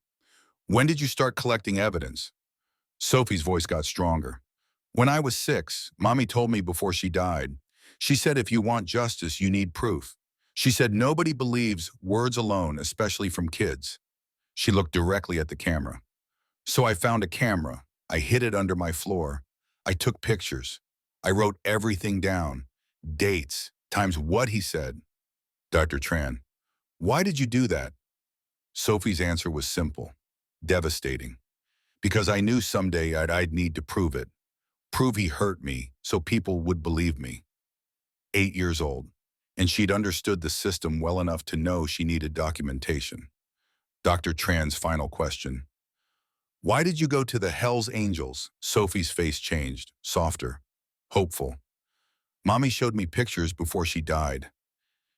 When did you start collecting evidence? Sophie's voice got stronger. When I was 6, Mommy told me before she died. She said if you want justice, you need proof. She said nobody believes words alone, especially from kids. She looked directly at the camera. So I found a camera. I hid it under my floor. I took pictures. I wrote everything down. Dates, times what he said. Dr. Tran, why did you do that? Sophie's answer was simple, devastating. Because I knew someday I'd need to prove it. Prove he hurt me so people would believe me. 8 years old, and she'd understood the system well enough to know she needed documentation. Dr. Tran's final question. Why did you go to the Hell's Angels? Sophie's face changed, softer, hopeful. Mommy showed me pictures before she died.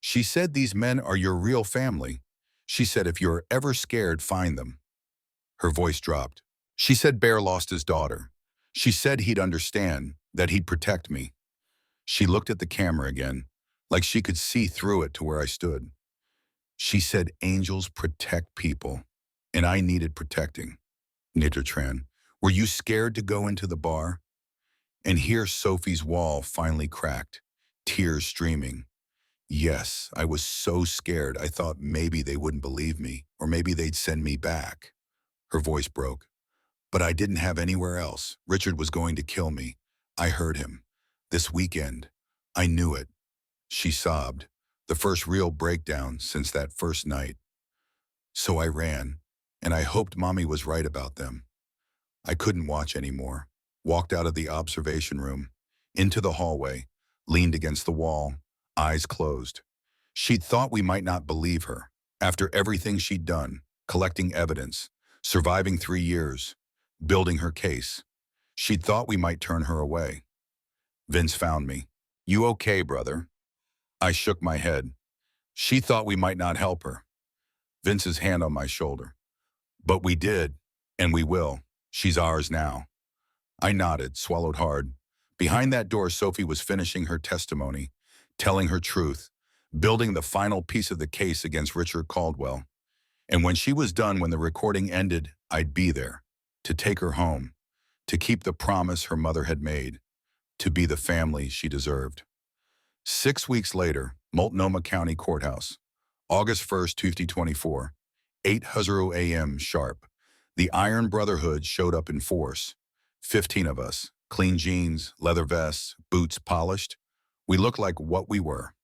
She said these men are your real family. She said if you're ever scared, find them. Her voice dropped. She said Bear lost his daughter. She said he'd understand, that he'd protect me. She looked at the camera again, like she could see through it to where I stood. She said angels protect people, and I needed protecting. Dr. Tran, were you scared to go into the bar? And here Sophie's wall finally cracked, tears streaming. Yes, I was so scared I thought maybe they wouldn't believe me, or maybe they'd send me back. Her voice broke. But I didn't have anywhere else. Richard was going to kill me. I heard him. This weekend. I knew it. She sobbed, the first real breakdown since that first night. So I ran, and I hoped Mommy was right about them. I couldn't watch anymore. Walked out of the observation room, into the hallway, leaned against the wall, eyes closed. She'd thought we might not believe her. After everything she'd done, collecting evidence, surviving 3 years, building her case, she'd thought we might turn her away. Vince found me. You okay, brother? I shook my head. She thought we might not help her. Vince's hand on my shoulder. But we did, and we will. She's ours now. I nodded, swallowed hard. Behind that door, Sophie was finishing her testimony, telling her truth, building the final piece of the case against Richard Caldwell. And when she was done, when the recording ended, I'd be there, to take her home, to keep the promise her mother had made, to be the family she deserved. 6 weeks later, Multnomah County Courthouse, August 1st, 2024, 8:00 a.m. sharp. The Iron Brotherhood showed up in force. 15 of us, clean jeans, leather vests, boots polished. We looked like what we were.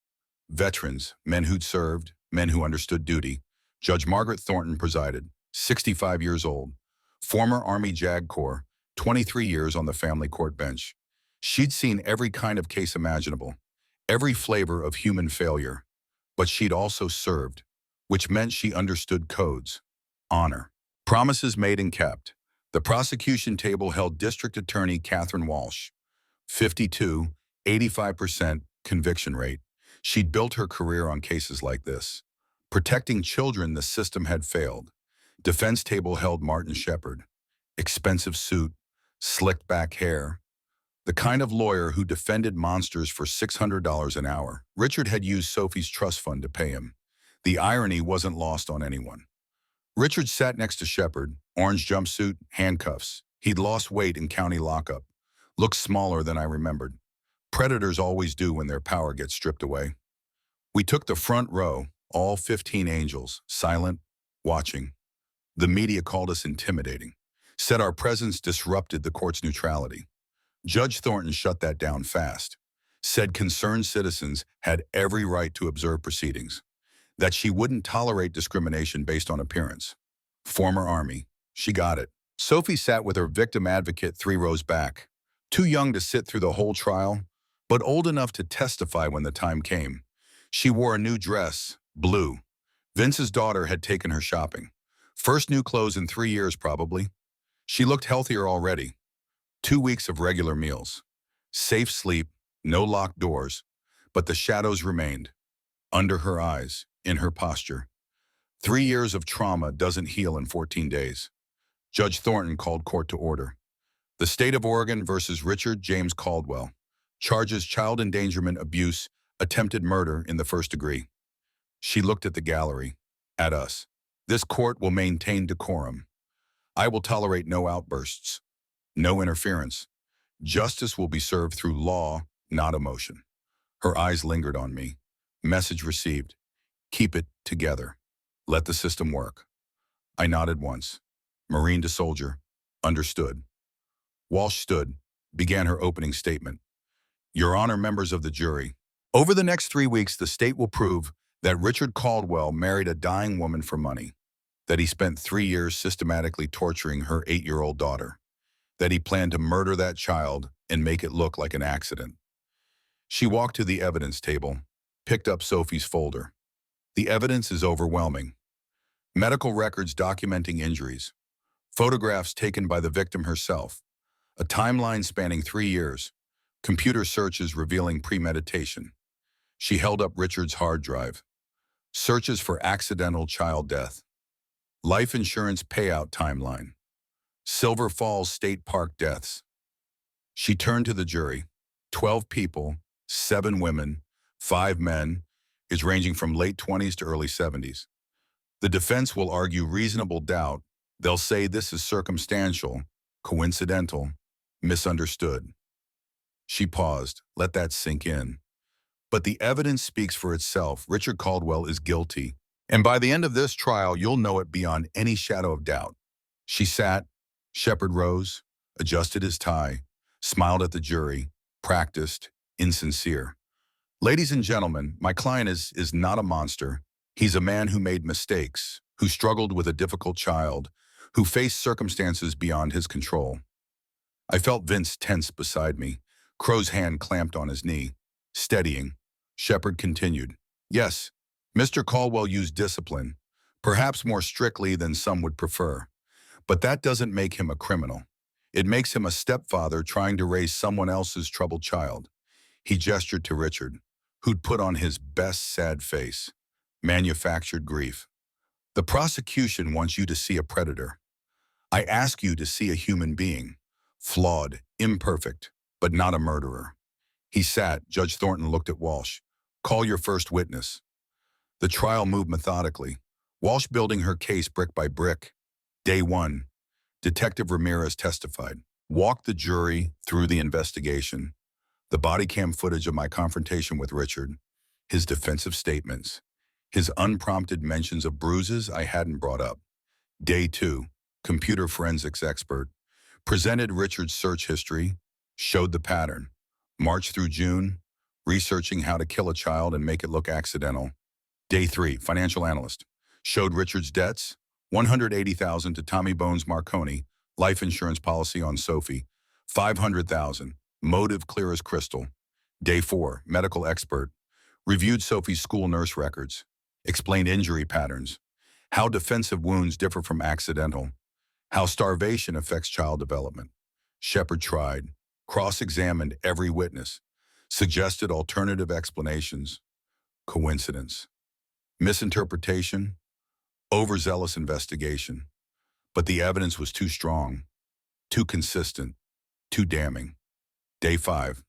Veterans, men who'd served, men who understood duty. Judge Margaret Thornton presided, 65 years old. Former Army JAG Corps, 23 years on the family court bench. She'd seen every kind of case imaginable, every flavor of human failure. But she'd also served, which meant she understood codes, honor, promises made and kept. The prosecution table held District Attorney Catherine Walsh, 52, 85% conviction rate. She'd built her career on cases like this. Protecting children the system had failed. Defense table held Martin Shepard, expensive suit, slicked back hair, the kind of lawyer who defended monsters for $600 an hour. Richard had used Sophie's trust fund to pay him. The irony wasn't lost on anyone. Richard sat next to Shepard, orange jumpsuit, handcuffs. He'd lost weight in county lockup. Looked smaller than I remembered. Predators always do when their power gets stripped away. We took the front row, All 15 angels, silent, watching. The media called us intimidating, said our presence disrupted the court's neutrality. Judge Thornton shut that down fast, said concerned citizens had every right to observe proceedings, that she wouldn't tolerate discrimination based on appearance. Former Army, she got it. Sophie sat with her victim advocate 3 rows back, too young to sit through the whole trial, but old enough to testify when the time came. She wore a new dress, blue. Vince's daughter had taken her shopping. First new clothes in 3 years, probably. She looked healthier already. 2 weeks of regular meals. Safe sleep, no locked doors. But the shadows remained. Under her eyes, in her posture. 3 years of trauma doesn't heal in 14 days. Judge Thornton called court to order. The state of Oregon versus Richard James Caldwell. Charges child endangerment, abuse, attempted murder in the first degree. She looked at the gallery, at us. This court will maintain decorum. I will tolerate no outbursts, no interference. Justice will be served through law, not emotion. Her eyes lingered on me. Message received. Keep it together. Let the system work. I nodded once. Marine to soldier. Understood. Walsh stood, began her opening statement. Your Honor, members of the jury. Over the next 3 weeks, the state will prove that Richard Caldwell married a dying woman for money, that he spent 3 years systematically torturing her 8-year-old daughter, that he planned to murder that child and make it look like an accident. She walked to the evidence table, picked up Sophie's folder. The evidence is overwhelming. Medical records documenting injuries, photographs taken by the victim herself, a timeline spanning 3 years, computer searches revealing premeditation. She held up Richard's hard drive. Searches for accidental child death. Life insurance payout timeline. Silver Falls State Park deaths. She turned to the jury. 12 people, 7 women, 5 men, is ranging from late 20s to early 70s. The defense will argue reasonable doubt. They'll say this is circumstantial, coincidental, misunderstood. She paused, let that sink in. But the evidence speaks for itself. Richard Caldwell is guilty. And by the end of this trial, you'll know it beyond any shadow of doubt. She sat, Shepard rose, adjusted his tie, smiled at the jury, practiced, insincere. Ladies and gentlemen, my client is not a monster. He's a man who made mistakes, who struggled with a difficult child, who faced circumstances beyond his control. I felt Vince tense beside me, Crow's hand clamped on his knee. Steadying, Shepard continued. Yes, Mr. Caldwell used discipline, perhaps more strictly than some would prefer. But that doesn't make him a criminal. It makes him a stepfather trying to raise someone else's troubled child. He gestured to Richard, who'd put on his best sad face. Manufactured grief. The prosecution wants you to see a predator. I ask you to see a human being, flawed, imperfect, but not a murderer. He sat. Judge Thornton looked at Walsh. Call your first witness. The trial moved methodically, Walsh building her case brick by brick. Day 1, Detective Ramirez testified. Walked the jury through the investigation, the body cam footage of my confrontation with Richard, his defensive statements, his unprompted mentions of bruises I hadn't brought up. Day 2, computer forensics expert, presented Richard's search history, showed the pattern. March through June, researching how to kill a child and make it look accidental. Day 3, financial analyst, showed Richard's debts, $180,000 to Tommy Bones Marconi, life insurance policy on Sophie, $500,000, motive clear as crystal. Day 4, medical expert, reviewed Sophie's school nurse records, explained injury patterns, how defensive wounds differ from accidental, how starvation affects child development. Shepard tried, cross-examined every witness, suggested alternative explanations. Coincidence, misinterpretation, overzealous investigation. But the evidence was too strong, too consistent, too damning. Day 5,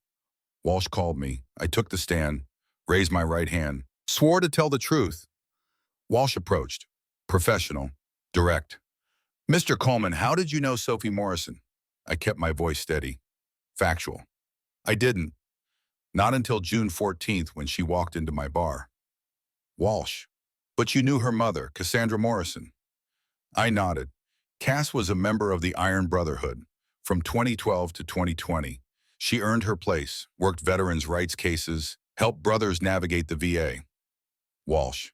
Walsh called me. I took the stand, raised my right hand, swore to tell the truth. Walsh approached, professional, direct. Mr. Coleman, how did you know Sophie Morrison? I kept my voice steady, factual. I didn't. Not until June 14th when she walked into my bar. Walsh, But you knew her mother, Cassandra Morrison. I nodded. Cass was a member of the Iron Brotherhood. From 2012 to 2020, she earned her place, worked veterans' rights cases, helped brothers navigate the VA. Walsh.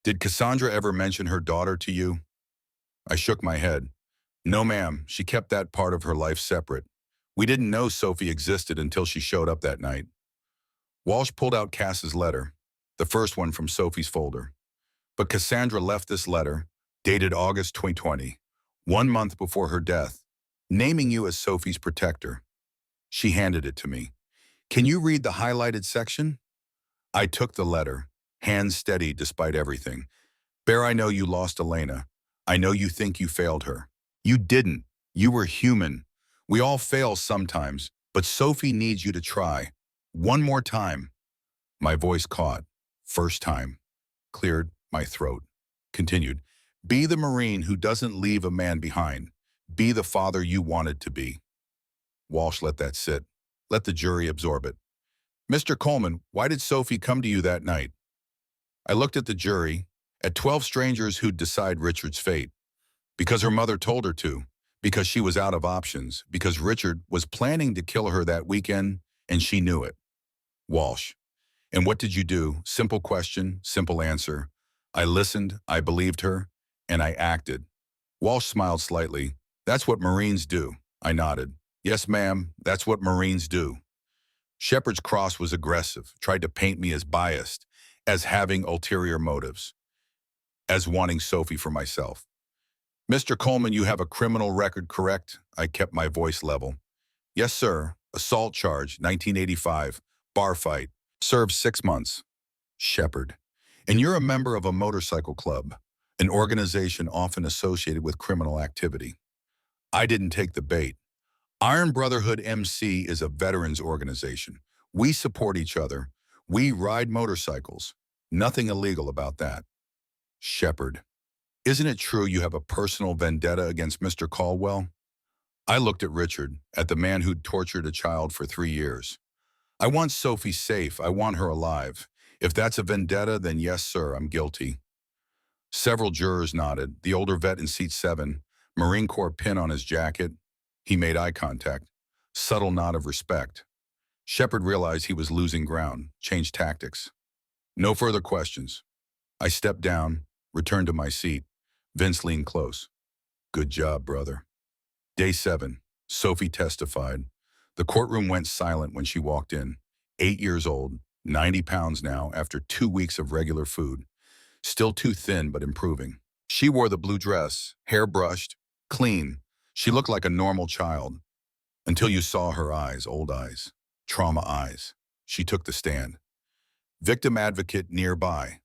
Did Cassandra ever mention her daughter to you? I shook my head. No, ma'am, she kept that part of her life separate. We didn't know Sophie existed until she showed up that night. Walsh pulled out Cass's letter, the first one from Sophie's folder. But Cassandra left this letter, dated August 2020, 1 month before her death, naming you as Sophie's protector. She handed it to me. Can you read the highlighted section? I took the letter, hands steady despite everything. Bear, I know you lost Elena. I know you think you failed her. You didn't. You were human. We all fail sometimes, but Sophie needs you to try. One more time. My voice caught. First time. Cleared my throat. Continued. Be the Marine who doesn't leave a man behind. Be the father you wanted to be. Walsh let that sit. Let the jury absorb it. Mr. Coleman, why did Sophie come to you that night? I looked at the jury, at 12 strangers who'd decide Richard's fate. Because her mother told her to. Because she was out of options. Because Richard was planning to kill her that weekend, and she knew it. Walsh. And what did you do? Simple question, simple answer. I listened, I believed her, and I acted. Walsh smiled slightly. That's what Marines do. I nodded. Yes, ma'am, that's what Marines do. Shepard's cross was aggressive, tried to paint me as biased, as having ulterior motives, as wanting Sophie for myself. Mr. Coleman, you have a criminal record, correct? I kept my voice level. Yes, sir. Assault charge, 1985. Bar fight. Served 6 months. Shepard. And you're a member of a motorcycle club, an organization often associated with criminal activity. I didn't take the bait. Iron Brotherhood MC is a veterans organization. We support each other. We ride motorcycles. Nothing illegal about that. Shepard. Isn't it true you have a personal vendetta against Mr. Caldwell? I looked at Richard, at the man who'd tortured a child for 3 years. I want Sophie safe. I want her alive. If that's a vendetta, then yes, sir, I'm guilty. Several jurors nodded. The older vet in seat 7, Marine Corps pin on his jacket. He made eye contact. Subtle nod of respect. Shepard realized he was losing ground, changed tactics. No further questions. I stepped down, returned to my seat. Vince leaned close. Good job, brother. Day 7. Sophie testified. The courtroom went silent when she walked in. 8 years old, 90 pounds now after 2 weeks of regular food. Still too thin, but improving. She wore the blue dress, hair brushed, clean. She looked like a normal child. Until you saw her eyes, old eyes, trauma eyes. She took the stand. Victim advocate nearby.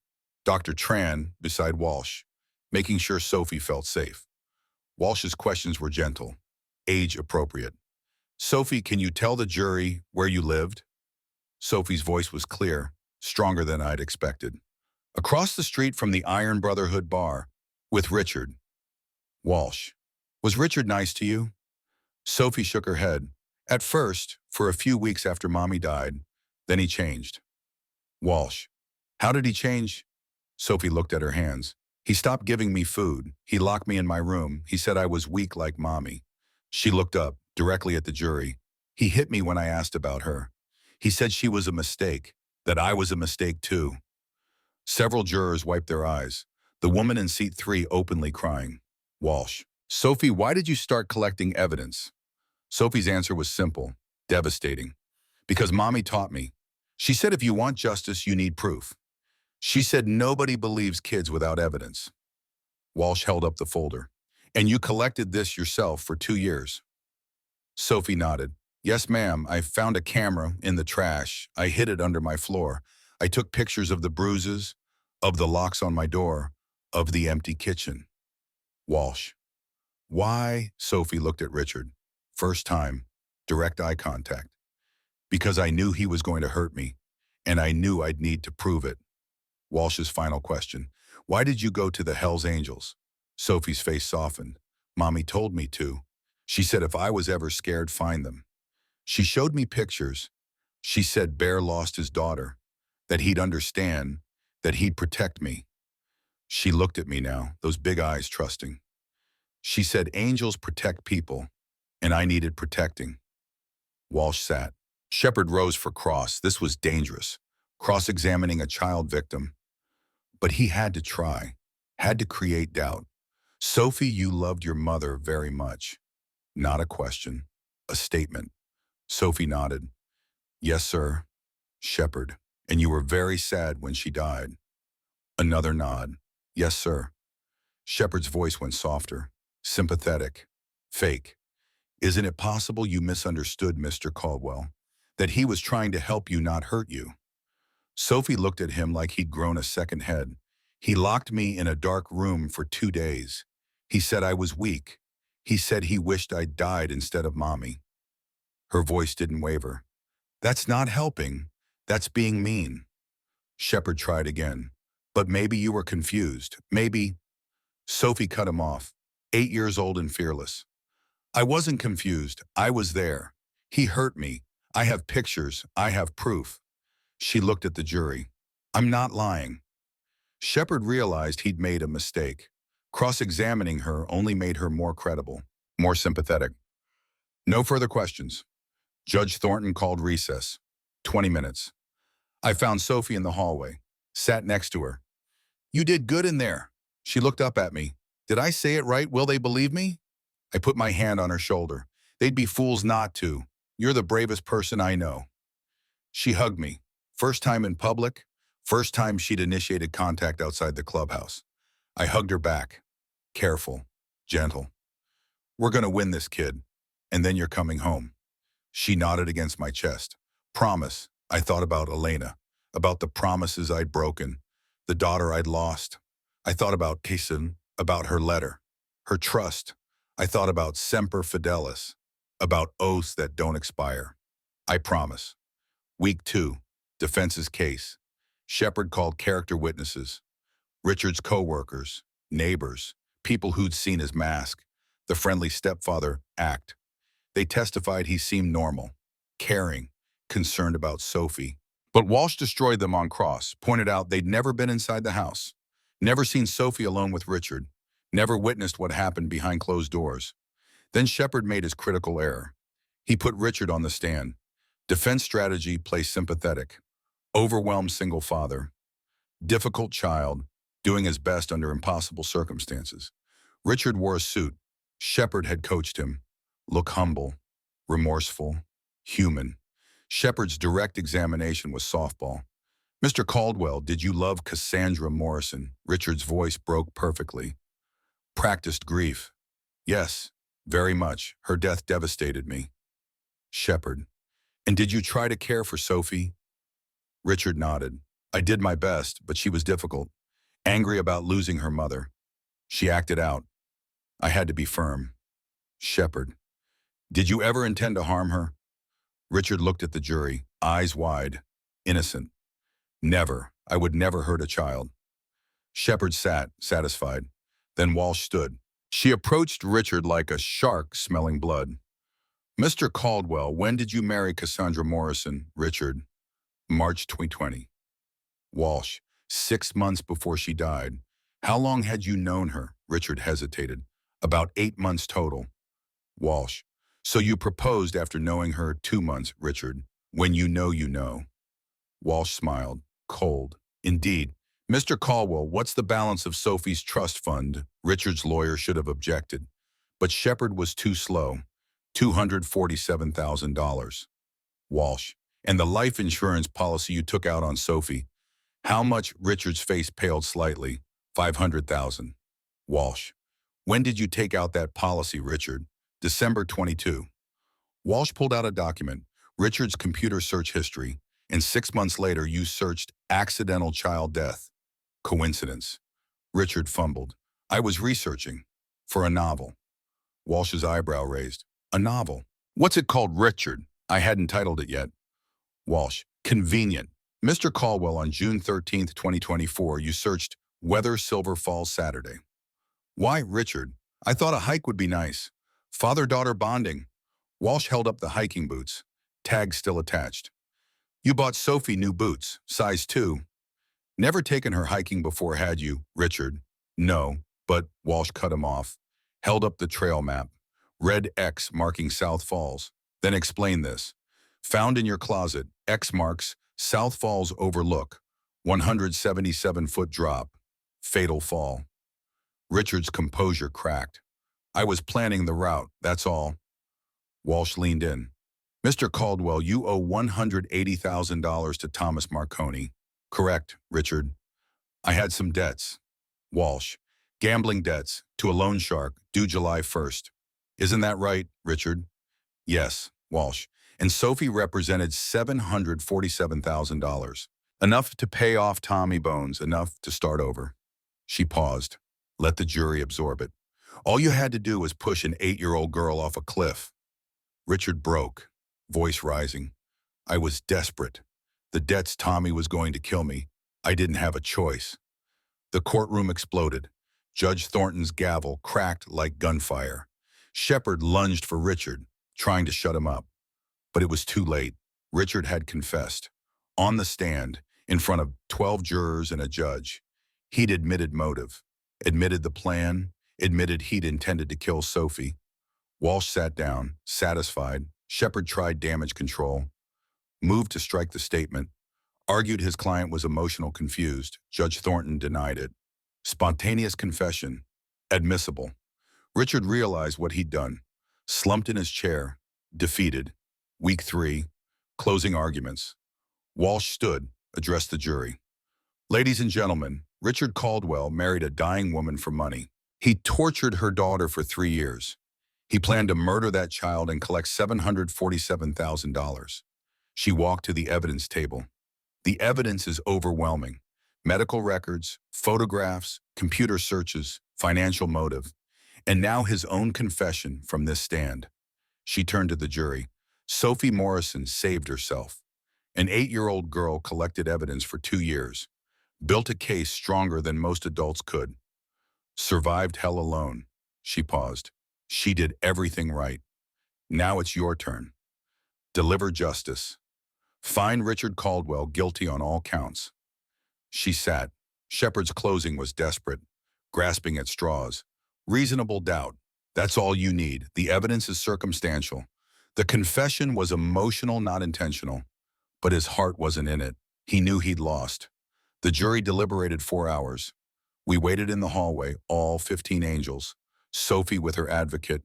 Dr. Tran beside Walsh, making sure Sophie felt safe. Walsh's questions were gentle, age appropriate. Sophie, can you tell the jury where you lived? Sophie's voice was clear, stronger than I'd expected. Across the street from the Iron Brotherhood bar, with Richard. Walsh. Was Richard nice to you? Sophie shook her head. At first, for a few weeks after Mommy died, then he changed. Walsh. How did he change? Sophie looked at her hands. He stopped giving me food. He locked me in my room. He said I was weak like Mommy. She looked up, directly at the jury. He hit me when I asked about her. He said she was a mistake, that I was a mistake too. Several jurors wiped their eyes. The woman in seat 3 openly crying. Walsh. Sophie, why did you start collecting evidence? Sophie's answer was simple, devastating. Because Mommy taught me. She said if you want justice, you need proof. She said nobody believes kids without evidence. Walsh held up the folder. And you collected this yourself for 2 years. Sophie nodded. Yes, ma'am, I found a camera in the trash. I hid it under my floor. I took pictures of the bruises, of the locks on my door, of the empty kitchen. Walsh. Why? Sophie looked at Richard. First time, direct eye contact. Because I knew he was going to hurt me, and I knew I'd need to prove it. Walsh's final question. Why did you go to the Hells Angels? Sophie's face softened. Mommy told me to. She said if I was ever scared, find them. She showed me pictures. She said Bear lost his daughter, that he'd understand, that he'd protect me. She looked at me now, those big eyes trusting. She said angels protect people, and I needed protecting. Walsh sat. Shepard rose for cross. This was dangerous. Cross-examining a child victim. But he had to try. Had to create doubt. Sophie, you loved your mother very much. Not a question. A statement. Sophie nodded. Yes, sir. Shepard. And you were very sad when she died. Another nod. Yes, sir. Shepard's voice went softer. Sympathetic. Fake. Isn't it possible you misunderstood Mr. Caldwell? That he was trying to help you, not hurt you? Sophie looked at him like he'd grown a second head. He locked me in a dark room for 2 days. He said I was weak. He said he wished I'd died instead of Mommy. Her voice didn't waver. That's not helping. That's being mean. Shepard tried again. But maybe you were confused. Maybe. Sophie cut him off. 8 years old and fearless. I wasn't confused. I was there. He hurt me. I have pictures. I have proof. She looked at the jury. I'm not lying. Shepard realized he'd made a mistake. Cross-examining her only made her more credible, more sympathetic. No further questions. Judge Thornton called recess. 20 minutes. I found Sophie in the hallway. Sat next to her. You did good in there. She looked up at me. Did I say it right? Will they believe me? I put my hand on her shoulder. They'd be fools not to. You're the bravest person I know. She hugged me. First time in public, first time she'd initiated contact outside the clubhouse. I hugged her back. Careful, gentle. We're gonna win this, kid. And then you're coming home. She nodded against my chest. Promise. I thought about Elena, about the promises I'd broken, the daughter I'd lost. I thought about Kaysen, about her letter, her trust. I thought about Semper Fidelis, about oaths that don't expire. I promise. Week 2, defense's case. Shepard called character witnesses, Richard's co-workers, neighbors, people who'd seen his mask, the friendly stepfather act. They testified he seemed normal, caring, concerned about Sophie. But Walsh destroyed them on cross, pointed out they'd never been inside the house, never seen Sophie alone with Richard, never witnessed what happened behind closed doors. Then Shepard made his critical error. He put Richard on the stand. Defense strategy, play sympathetic. Overwhelmed single father. Difficult child, doing his best under impossible circumstances. Richard wore a suit. Shepard had coached him. Look humble, remorseful, human. Shepard's direct examination was softball. Mr. Caldwell, did you love Cassandra Morrison? Richard's voice broke perfectly. Practiced grief. Yes, very much. Her death devastated me. Shepard. And did you try to care for Sophie? Richard nodded. I did my best, but she was difficult. Angry about losing her mother. She acted out. I had to be firm. Shepard. Did you ever intend to harm her? Richard looked at the jury, eyes wide. Innocent. Never. I would never hurt a child. Shepard sat, satisfied. Then Walsh stood. She approached Richard like a shark smelling blood. Mr. Caldwell, when did you marry Cassandra Morrison? Richard. March 2020. Walsh. 6 months before she died. How long had you known her? Richard hesitated. About 8 months total. Walsh. So you proposed after knowing her 2 months, Richard. When you know, you know. Walsh smiled. Cold. Indeed. Mr. Caldwell, what's the balance of Sophie's trust fund? Richard's lawyer should have objected. But Shepard was too slow. $247,000. Walsh. And the life insurance policy you took out on Sophie. How much? Richard's face paled slightly. $500,000. Walsh. When did you take out that policy, Richard? December 22. Walsh pulled out a document, Richard's computer search history, and 6 months later you searched accidental child death. Coincidence. Richard fumbled. I was researching. For a novel. Walsh's eyebrow raised. A novel? What's it called, Richard? I hadn't titled it yet. Walsh. Convenient. Mr. Caldwell, on June 13, 2024, you searched Weather Silver Falls Saturday. Why, Richard? I thought a hike would be nice. Father-daughter bonding. Walsh held up the hiking boots. Tag still attached. You bought Sophie new boots, size 2. Never taken her hiking before, had you, Richard? No, but Walsh cut him off, held up the trail map, red X marking South Falls. Then explain this. Found in your closet, X marks South Falls Overlook, 177-foot drop, fatal fall. Richard's composure cracked. I was planning the route, that's all. Walsh leaned in. Mr. Caldwell, you owe $180,000 to Thomas Marconi. Correct, Richard. I had some debts. Walsh. Gambling debts to a loan shark due July 1st. Isn't that right, Richard? Yes, Walsh. And Sophie represented $747,000. Enough to pay off Tommy Bones, enough to start over. She paused. Let the jury absorb it. All you had to do was push an 8-year-old girl off a cliff. Richard broke, voice rising. I was desperate. The debts Tommy was going to kill me. I didn't have a choice. The courtroom exploded. Judge Thornton's gavel cracked like gunfire. Shepard lunged for Richard, trying to shut him up. But it was too late. Richard had confessed. On the stand, in front of 12 jurors and a judge, he'd admitted motive, admitted the plan, admitted he'd intended to kill Sophie. Walsh sat down, satisfied. Shepard tried damage control, moved to strike the statement, argued his client was emotional confused. Judge Thornton denied it. Spontaneous confession, admissible. Richard realized what he'd done, slumped in his chair, defeated. Week 3, closing arguments. Walsh stood, addressed the jury. Ladies and gentlemen, Richard Caldwell married a dying woman for money. He tortured her daughter for 3 years. He planned to murder that child and collect $747,000. She walked to the evidence table. The evidence is overwhelming. Medical records, photographs, computer searches, financial motive, and now his own confession from this stand. She turned to the jury. Sophie Morrison saved herself. An 8-year-old girl collected evidence for 2 years, built a case stronger than most adults could. Survived hell alone. She paused. She did everything right. Now it's your turn. Deliver justice. Find Richard Caldwell guilty on all counts. She sat. Shepard's closing was desperate, grasping at straws. Reasonable doubt. That's all you need. The evidence is circumstantial. The confession was emotional, not intentional. But his heart wasn't in it. He knew he'd lost. The jury deliberated 4 hours. We waited in the hallway, all 15 angels. Sophie with her advocate,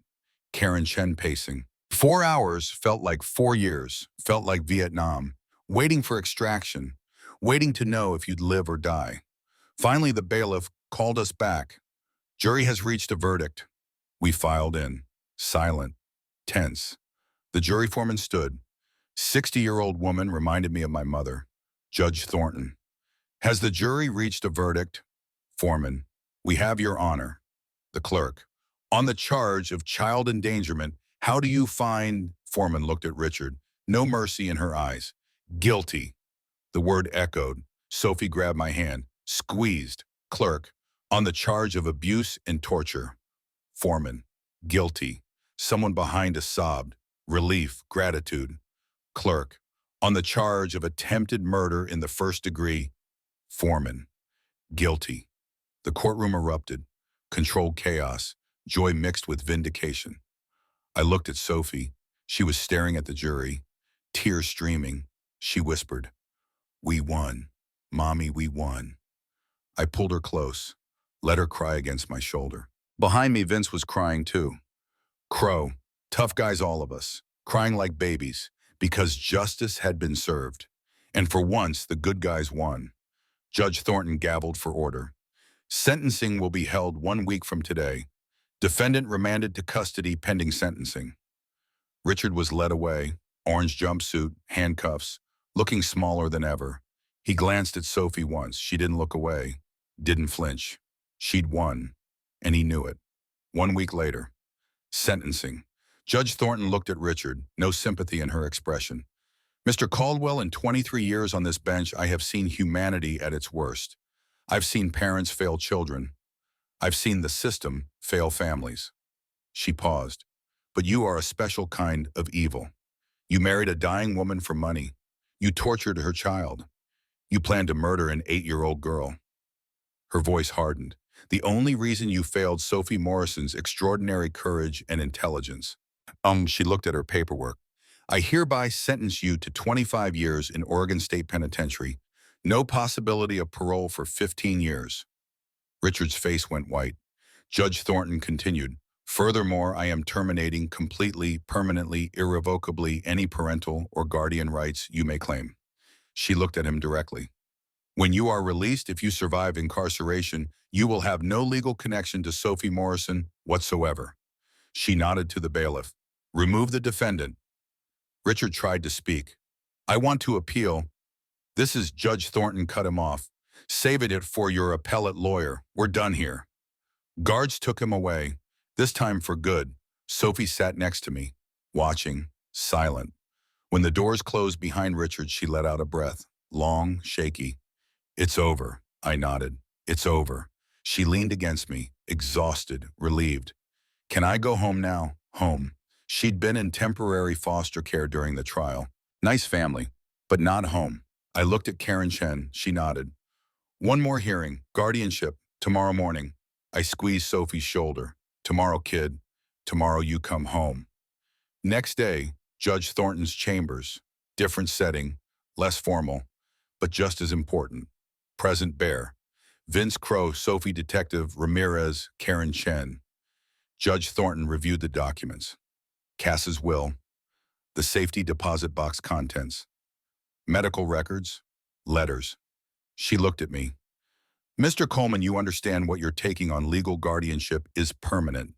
Karen Chen pacing. 4 hours felt like 4 years, felt like Vietnam, waiting for extraction, waiting to know if you'd live or die. Finally, the bailiff called us back. Jury has reached a verdict. We filed in, silent, tense. The jury foreman stood. 60-year-old woman reminded me of my mother, Judge Thornton. Has the jury reached a verdict? Foreman, we have your honor. The clerk, on the charge of child endangerment, how do you find? Foreman looked at Richard, no mercy in her eyes. Guilty. The word echoed. Sophie grabbed my hand, squeezed. Clerk, on the charge of abuse and torture. Foreman, guilty. Someone behind us sobbed. Relief, gratitude. Clerk, on the charge of attempted murder in the 1st degree. Foreman, guilty. The courtroom erupted. Controlled chaos, joy mixed with vindication. I looked at Sophie. She was staring at the jury, tears streaming. She whispered, "We won. Mommy, we won." I pulled her close, let her cry against my shoulder. Behind me, Vince was crying too. Crow, tough guys all of us, crying like babies, because justice had been served. And for once, the good guys won. Judge Thornton gavelled for order. Sentencing will be held 1 week from today. Defendant remanded to custody pending sentencing. Richard was led away, orange jumpsuit, handcuffs, looking smaller than ever. He glanced at Sophie once. She didn't look away, didn't flinch. She'd won, and he knew it. 1 week later, sentencing. Judge Thornton looked at Richard, no sympathy in her expression. Mr. Caldwell, in 23 years on this bench, I have seen humanity at its worst. I've seen parents fail children. I've seen the system fail families. She paused. But you are a special kind of evil. You married a dying woman for money. You tortured her child. You planned to murder an 8-year-old girl. Her voice hardened. The only reason you failed Sophie Morrison's extraordinary courage and intelligence. She looked at her paperwork. I hereby sentence you to 25 years in Oregon State Penitentiary. No possibility of parole for 15 years. Richard's face went white. Judge Thornton continued. Furthermore, I am terminating completely, permanently, irrevocably any parental or guardian rights you may claim. She looked at him directly. When you are released, if you survive incarceration, you will have no legal connection to Sophie Morrison whatsoever. She nodded to the bailiff. Remove the defendant. Richard tried to speak. I want to appeal. This is Judge Thornton cut him off. Save it for your appellate lawyer. We're done here. Guards took him away, this time for good. Sophie sat next to me, watching, silent. When the doors closed behind Richard, she let out a breath, long, shaky. It's over, I nodded. It's over. She leaned against me, exhausted, relieved. Can I go home now? Home. She'd been in temporary foster care during the trial. Nice family, but not home. I looked at Karen Chen. She nodded. One more hearing, guardianship, tomorrow morning. I squeezed Sophie's shoulder. Tomorrow, kid. Tomorrow you come home. Next day, Judge Thornton's chambers. Different setting, less formal, but just as important. Present bear. Vince Crow, Sophie Detective Ramirez, Karen Chen. Judge Thornton reviewed the documents. Cass's will, the safety deposit box contents, medical records, letters. She looked at me. Mr. Coleman, you understand what you're taking on legal guardianship is permanent.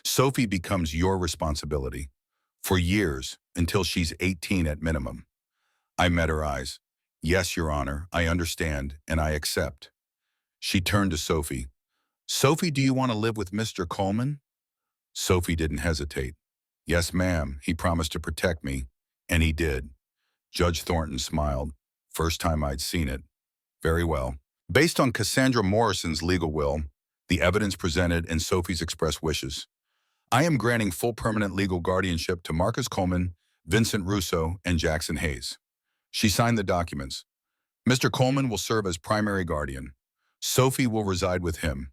Sophie becomes your responsibility. For years, until she's 18 at minimum. I met her eyes. Yes, Your Honor, I understand, and I accept. She turned to Sophie. Sophie, do you want to live with Mr. Coleman? Sophie didn't hesitate. Yes, ma'am, he promised to protect me, and he did. Judge Thornton smiled. First time I'd seen it. Very well. Based on Cassandra Morrison's legal will, the evidence presented and Sophie's expressed wishes, I am granting full permanent legal guardianship to Marcus Coleman, Vincent Russo, and Jackson Hayes. She signed the documents. Mr. Coleman will serve as primary guardian. Sophie will reside with him.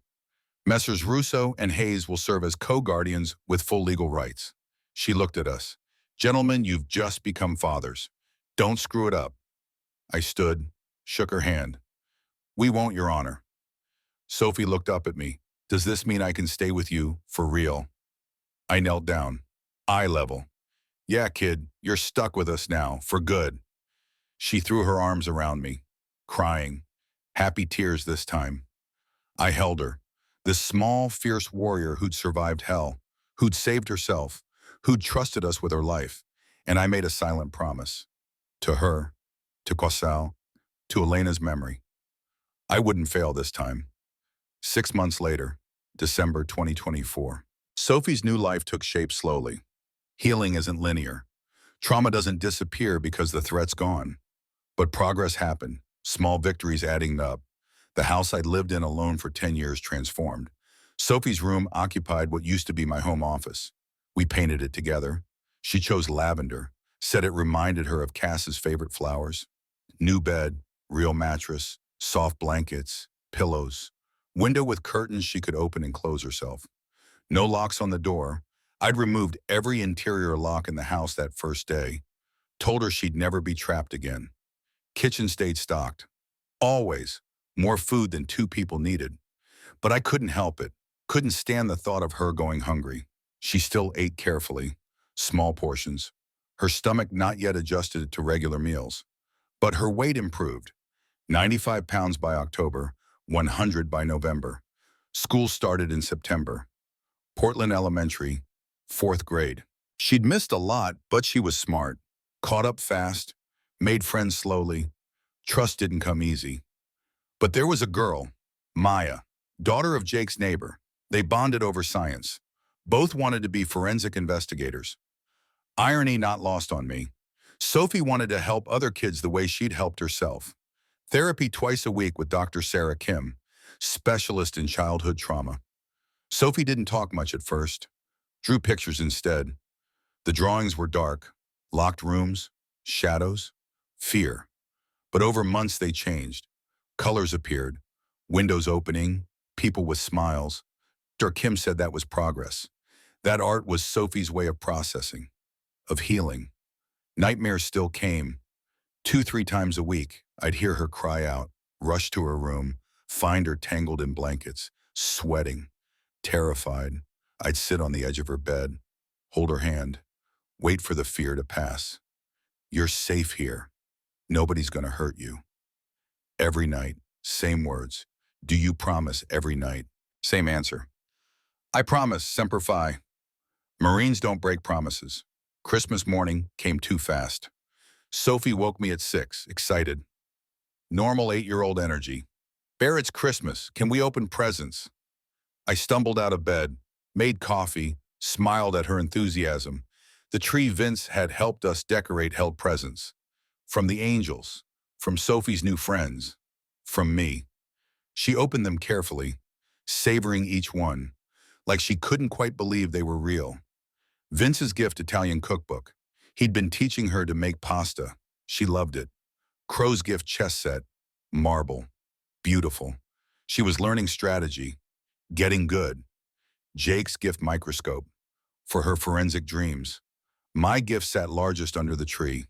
Messrs. Russo and Hayes will serve as co-guardians with full legal rights. She looked at us. Gentlemen, you've just become fathers. Don't screw it up. I stood, shook her hand. We won't, Your Honor. Sophie looked up at me. Does this mean I can stay with you, for real? I knelt down. Eye level. Yeah, kid, you're stuck with us now, for good. She threw her arms around me, crying. Happy tears this time. I held her. This small, fierce warrior who'd survived hell, who'd saved herself, who'd trusted us with her life. And I made a silent promise. To her, to Quasal, to Elena's memory. I wouldn't fail this time. 6 months later, December 2024. Sophie's new life took shape slowly. Healing isn't linear. Trauma doesn't disappear because the threat's gone. But progress happened, small victories adding up. The house I'd lived in alone for 10 years transformed. Sophie's room occupied what used to be my home office. We painted it together. She chose lavender, said it reminded her of Cass's favorite flowers. New bed, real mattress, soft blankets, pillows. Window with curtains she could open and close herself. No locks on the door. I'd removed every interior lock in the house that first day. Told her she'd never be trapped again. Kitchen stayed stocked. Always. More food than 2 people needed. But I couldn't help it. Couldn't stand the thought of her going hungry. She still ate carefully. Small portions. Her stomach not yet adjusted to regular meals. But her weight improved. 95 pounds by October, 100 by November. School started in September. Portland Elementary, 4th grade. She'd missed a lot, but she was smart. Caught up fast, made friends slowly. Trust didn't come easy. But there was a girl, Maya, daughter of Jake's neighbor. They bonded over science. Both wanted to be forensic investigators. Irony not lost on me. Sophie wanted to help other kids the way she'd helped herself. Therapy twice a week with Dr. Sarah Kim, specialist in childhood trauma. Sophie didn't talk much at first. Drew pictures instead. The drawings were dark, locked rooms, shadows, fear. But over months they changed. Colors appeared, windows opening, people with smiles. Dr. Kim said that was progress. That art was Sophie's way of processing, of healing. Nightmares still came. 2, 3 times a week, I'd hear her cry out, rush to her room, find her tangled in blankets, sweating, terrified. I'd sit on the edge of her bed, hold her hand, wait for the fear to pass. You're safe here. Nobody's going to hurt you. Every night, same words. Do you promise every night? Same answer. I promise, semper fi. Marines don't break promises. Christmas morning came too fast. Sophie woke me at 6, excited. Normal 8-year-old energy. Bear, it's Christmas. Can we open presents? I stumbled out of bed, made coffee, smiled at her enthusiasm. The tree Vince had helped us decorate held presents. From the angels, from Sophie's new friends, from me. She opened them carefully, savoring each one, like she couldn't quite believe they were real. Vince's gift Italian cookbook. He'd been teaching her to make pasta. She loved it. Crow's gift chess set. Marble. Beautiful. She was learning strategy. Getting good. Jake's gift microscope. For her forensic dreams. My gift sat largest under the tree.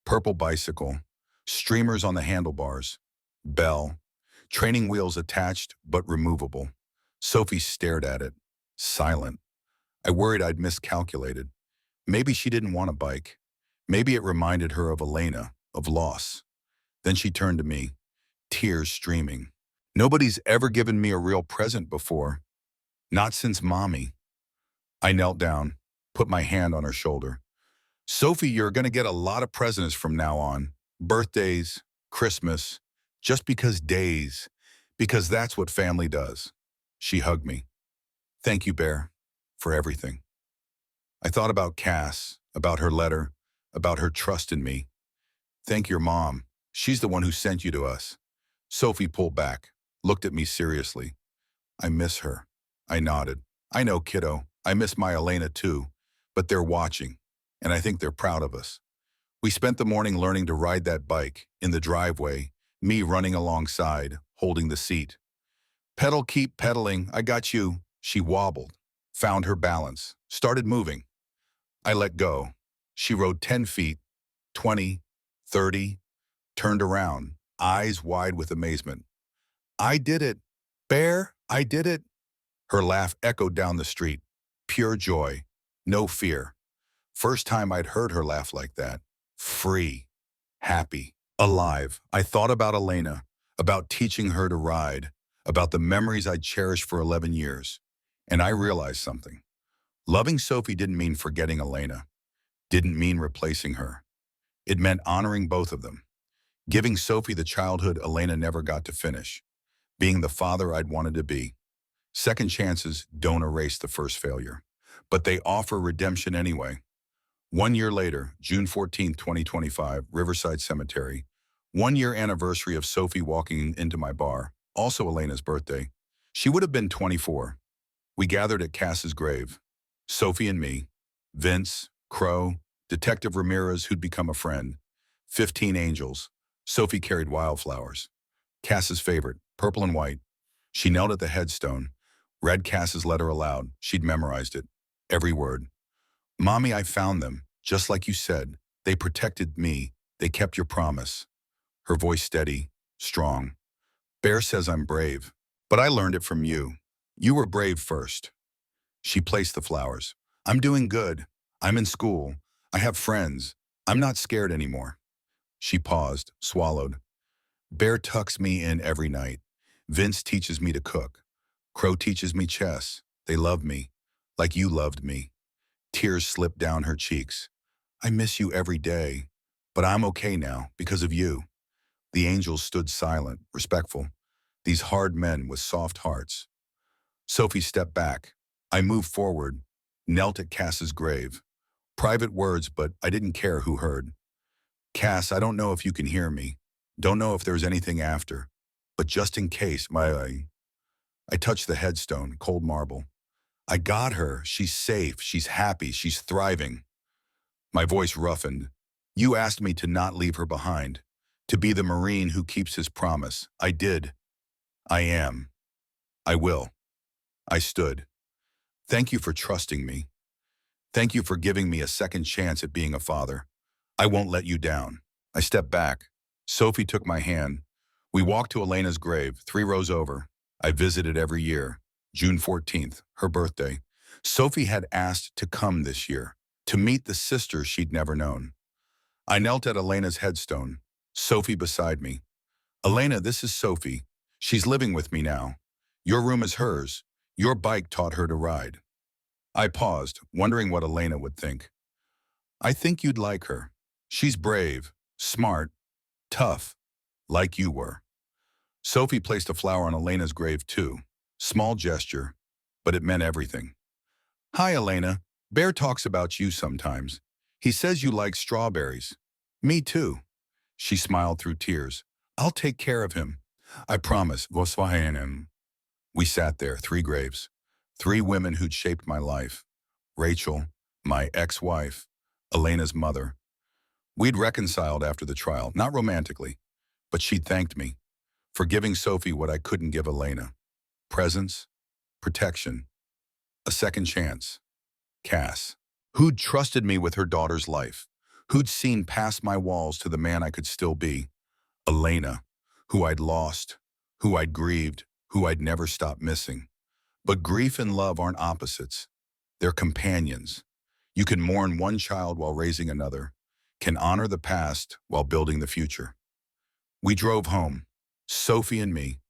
Purple bicycle. Streamers on the handlebars. Bell. Training wheels attached but removable. Sophie stared at it. Silent. I worried I'd miscalculated. Maybe she didn't want a bike. Maybe it reminded her of Elena, of loss. Then she turned to me, tears streaming. Nobody's ever given me a real present before. Not since Mommy. I knelt down, put my hand on her shoulder. Sophie, you're going to get a lot of presents from now on. Birthdays, Christmas, just because days, because that's what family does. She hugged me. Thank you, Bear, for everything. I thought about Cass, about her letter, about her trust in me. Thank your mom. She's the one who sent you to us. Sophie pulled back, looked at me seriously. I miss her. I nodded. I know, kiddo. I miss my Elena too, but they're watching, and I think they're proud of us. We spent the morning learning to ride that bike, in the driveway, me running alongside, holding the seat. Pedal, keep pedaling, I got you. She wobbled, found her balance, started moving. I let go. She rode 10 feet, 20, 30, turned around, eyes wide with amazement. I did it. Bear, I did it. Her laugh echoed down the street. Pure joy, no fear. First time I'd heard her laugh like that. Free, happy, alive. I thought about Elena, about teaching her to ride, about the memories I'd cherished for 11 years. And I realized something. Loving Sophie didn't mean forgetting Elena, didn't mean replacing her. It meant honoring both of them, giving Sophie the childhood Elena never got to finish, being the father I'd wanted to be. Second chances don't erase the first failure, but they offer redemption anyway. 1 year later, June 14th, 2025, Riverside Cemetery. 1 year anniversary of Sophie walking into my bar, also Elena's birthday. She would have been 24. We gathered at Cass's grave. Sophie and me, Vince, Crow, Detective Ramirez, who'd become a friend, 15 angels. Sophie carried wildflowers. Cass's favorite, purple and white. She knelt at the headstone, read Cass's letter aloud. She'd memorized it, every word. Mommy, I found them, just like you said. They protected me. They kept your promise. Her voice steady, strong. Bear says I'm brave, but I learned it from you. You were brave first. She placed the flowers. I'm doing good. I'm in school. I have friends. I'm not scared anymore. She paused, swallowed. Bear tucks me in every night. Vince teaches me to cook. Crow teaches me chess. They love me, like you loved me. Tears slipped down her cheeks. I miss you every day, but I'm okay now because of you. The angels stood silent, respectful. These hard men with soft hearts. Sophie stepped back. I moved forward, knelt at Cass's grave. Private words, but I didn't care who heard. Cass, I don't know if you can hear me. Don't know if there's anything after. But just in case, I touched the headstone, cold marble. I got her. She's safe. She's happy. She's thriving. My voice roughened. You asked me to not leave her behind, To be the Marine who keeps his promise. I did. I am. I will. I stood. Thank you for trusting me. Thank you for giving me a second chance at being a father. I won't let you down. I stepped back. Sophie took my hand. We walked to Elena's grave, 3 rows over. I visited every year. June 14th, her birthday. Sophie had asked to come this year, to meet the sister she'd never known. I knelt at Elena's headstone, Sophie beside me. Elena, this is Sophie. She's living with me now. Your room is hers. Your bike taught her to ride. I paused, wondering what Elena would think. I think you'd like her. She's brave, smart, tough, like you were. Sophie placed a flower on Elena's grave too. Small gesture, but it meant everything. Hi, Elena. Bear talks about you sometimes. He says you like strawberries. Me too. She smiled through tears. I'll take care of him. I promise. We sat there, 3 graves. 3 women who'd shaped my life. Rachel, my ex-wife, Elena's mother. We'd reconciled after the trial, not romantically, but she'd thanked me for giving Sophie what I couldn't give Elena. Presence, protection, a second chance. Cass, who'd trusted me with her daughter's life, who'd seen past my walls to the man I could still be. Elena, who I'd lost, who I'd grieved, who I'd never stopped missing. But grief and love aren't opposites. They're companions. You can mourn one child while raising another, can honor the past while building the future. We drove home, Sophie and me,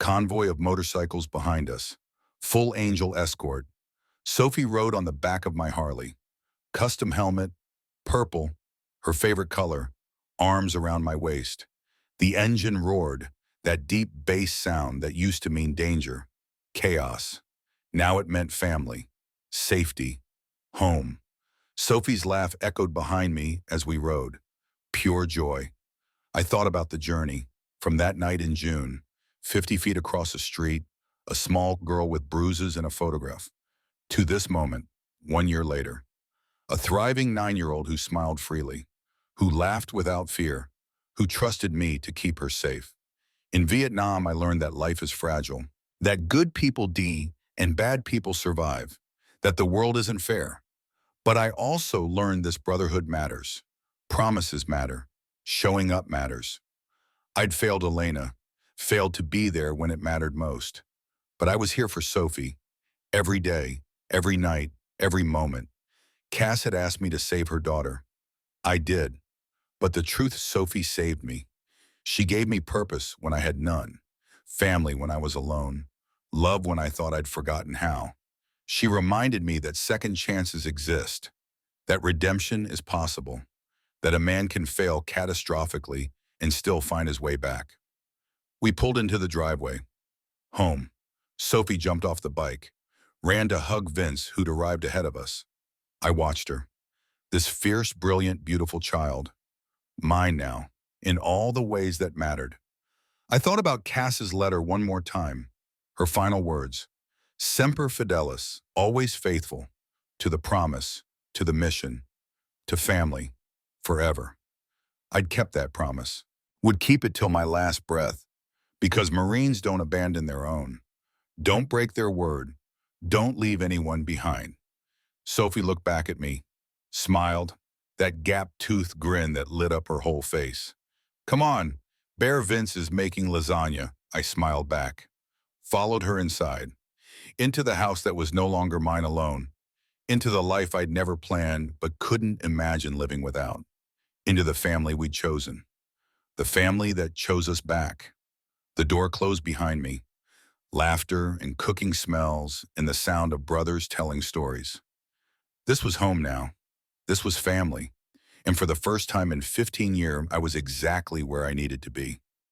convoy of motorcycles behind us, full angel escort. Sophie rode on the back of my Harley, custom helmet, purple, her favorite color, arms around my waist. The engine roared, that deep bass sound that used to mean danger, chaos. Now it meant family, safety, home. Sophie's laugh echoed behind me as we rode. Pure joy. I thought about the journey, from that night in June, 50 feet across the street, a small girl with bruises and a photograph, to this moment, 1 year later. A thriving 9-year-old who smiled freely, who laughed without fear, who trusted me to keep her safe. In Vietnam, I learned that life is fragile, that good people die and bad people survive, that the world isn't fair. But I also learned this brotherhood matters. Promises matter. Showing up matters. I'd failed Elena, failed to be there when it mattered most. But I was here for Sophie, every day, every night, every moment. Cass had asked me to save her daughter. I did. But the truth, Sophie saved me. She gave me purpose when I had none, family when I was alone, love when I thought I'd forgotten how. She reminded me that second chances exist, that redemption is possible, that a man can fail catastrophically and still find his way back. We pulled into the driveway. Home. Sophie jumped off the bike, ran to hug Vince, who'd arrived ahead of us. I watched her. This fierce, brilliant, beautiful child. Mine now, in all the ways that mattered. I thought about Cass's letter one more time. Her final words. Semper Fidelis, always faithful, to the promise, to the mission, to family, forever. I'd kept that promise, would keep it till my last breath, because Marines don't abandon their own, don't break their word, don't leave anyone behind. Sophie looked back at me, smiled, that gap-toothed grin that lit up her whole face. Come on, Bear Vince is making lasagna, I smiled back. Followed her inside, into the house that was no longer mine alone, into the life I'd never planned but couldn't imagine living without, into the family we'd chosen, the family that chose us back. The door closed behind me, laughter and cooking smells and the sound of brothers telling stories. This was home now. This was family. And for the first time in 15 years, I was exactly where I needed to be.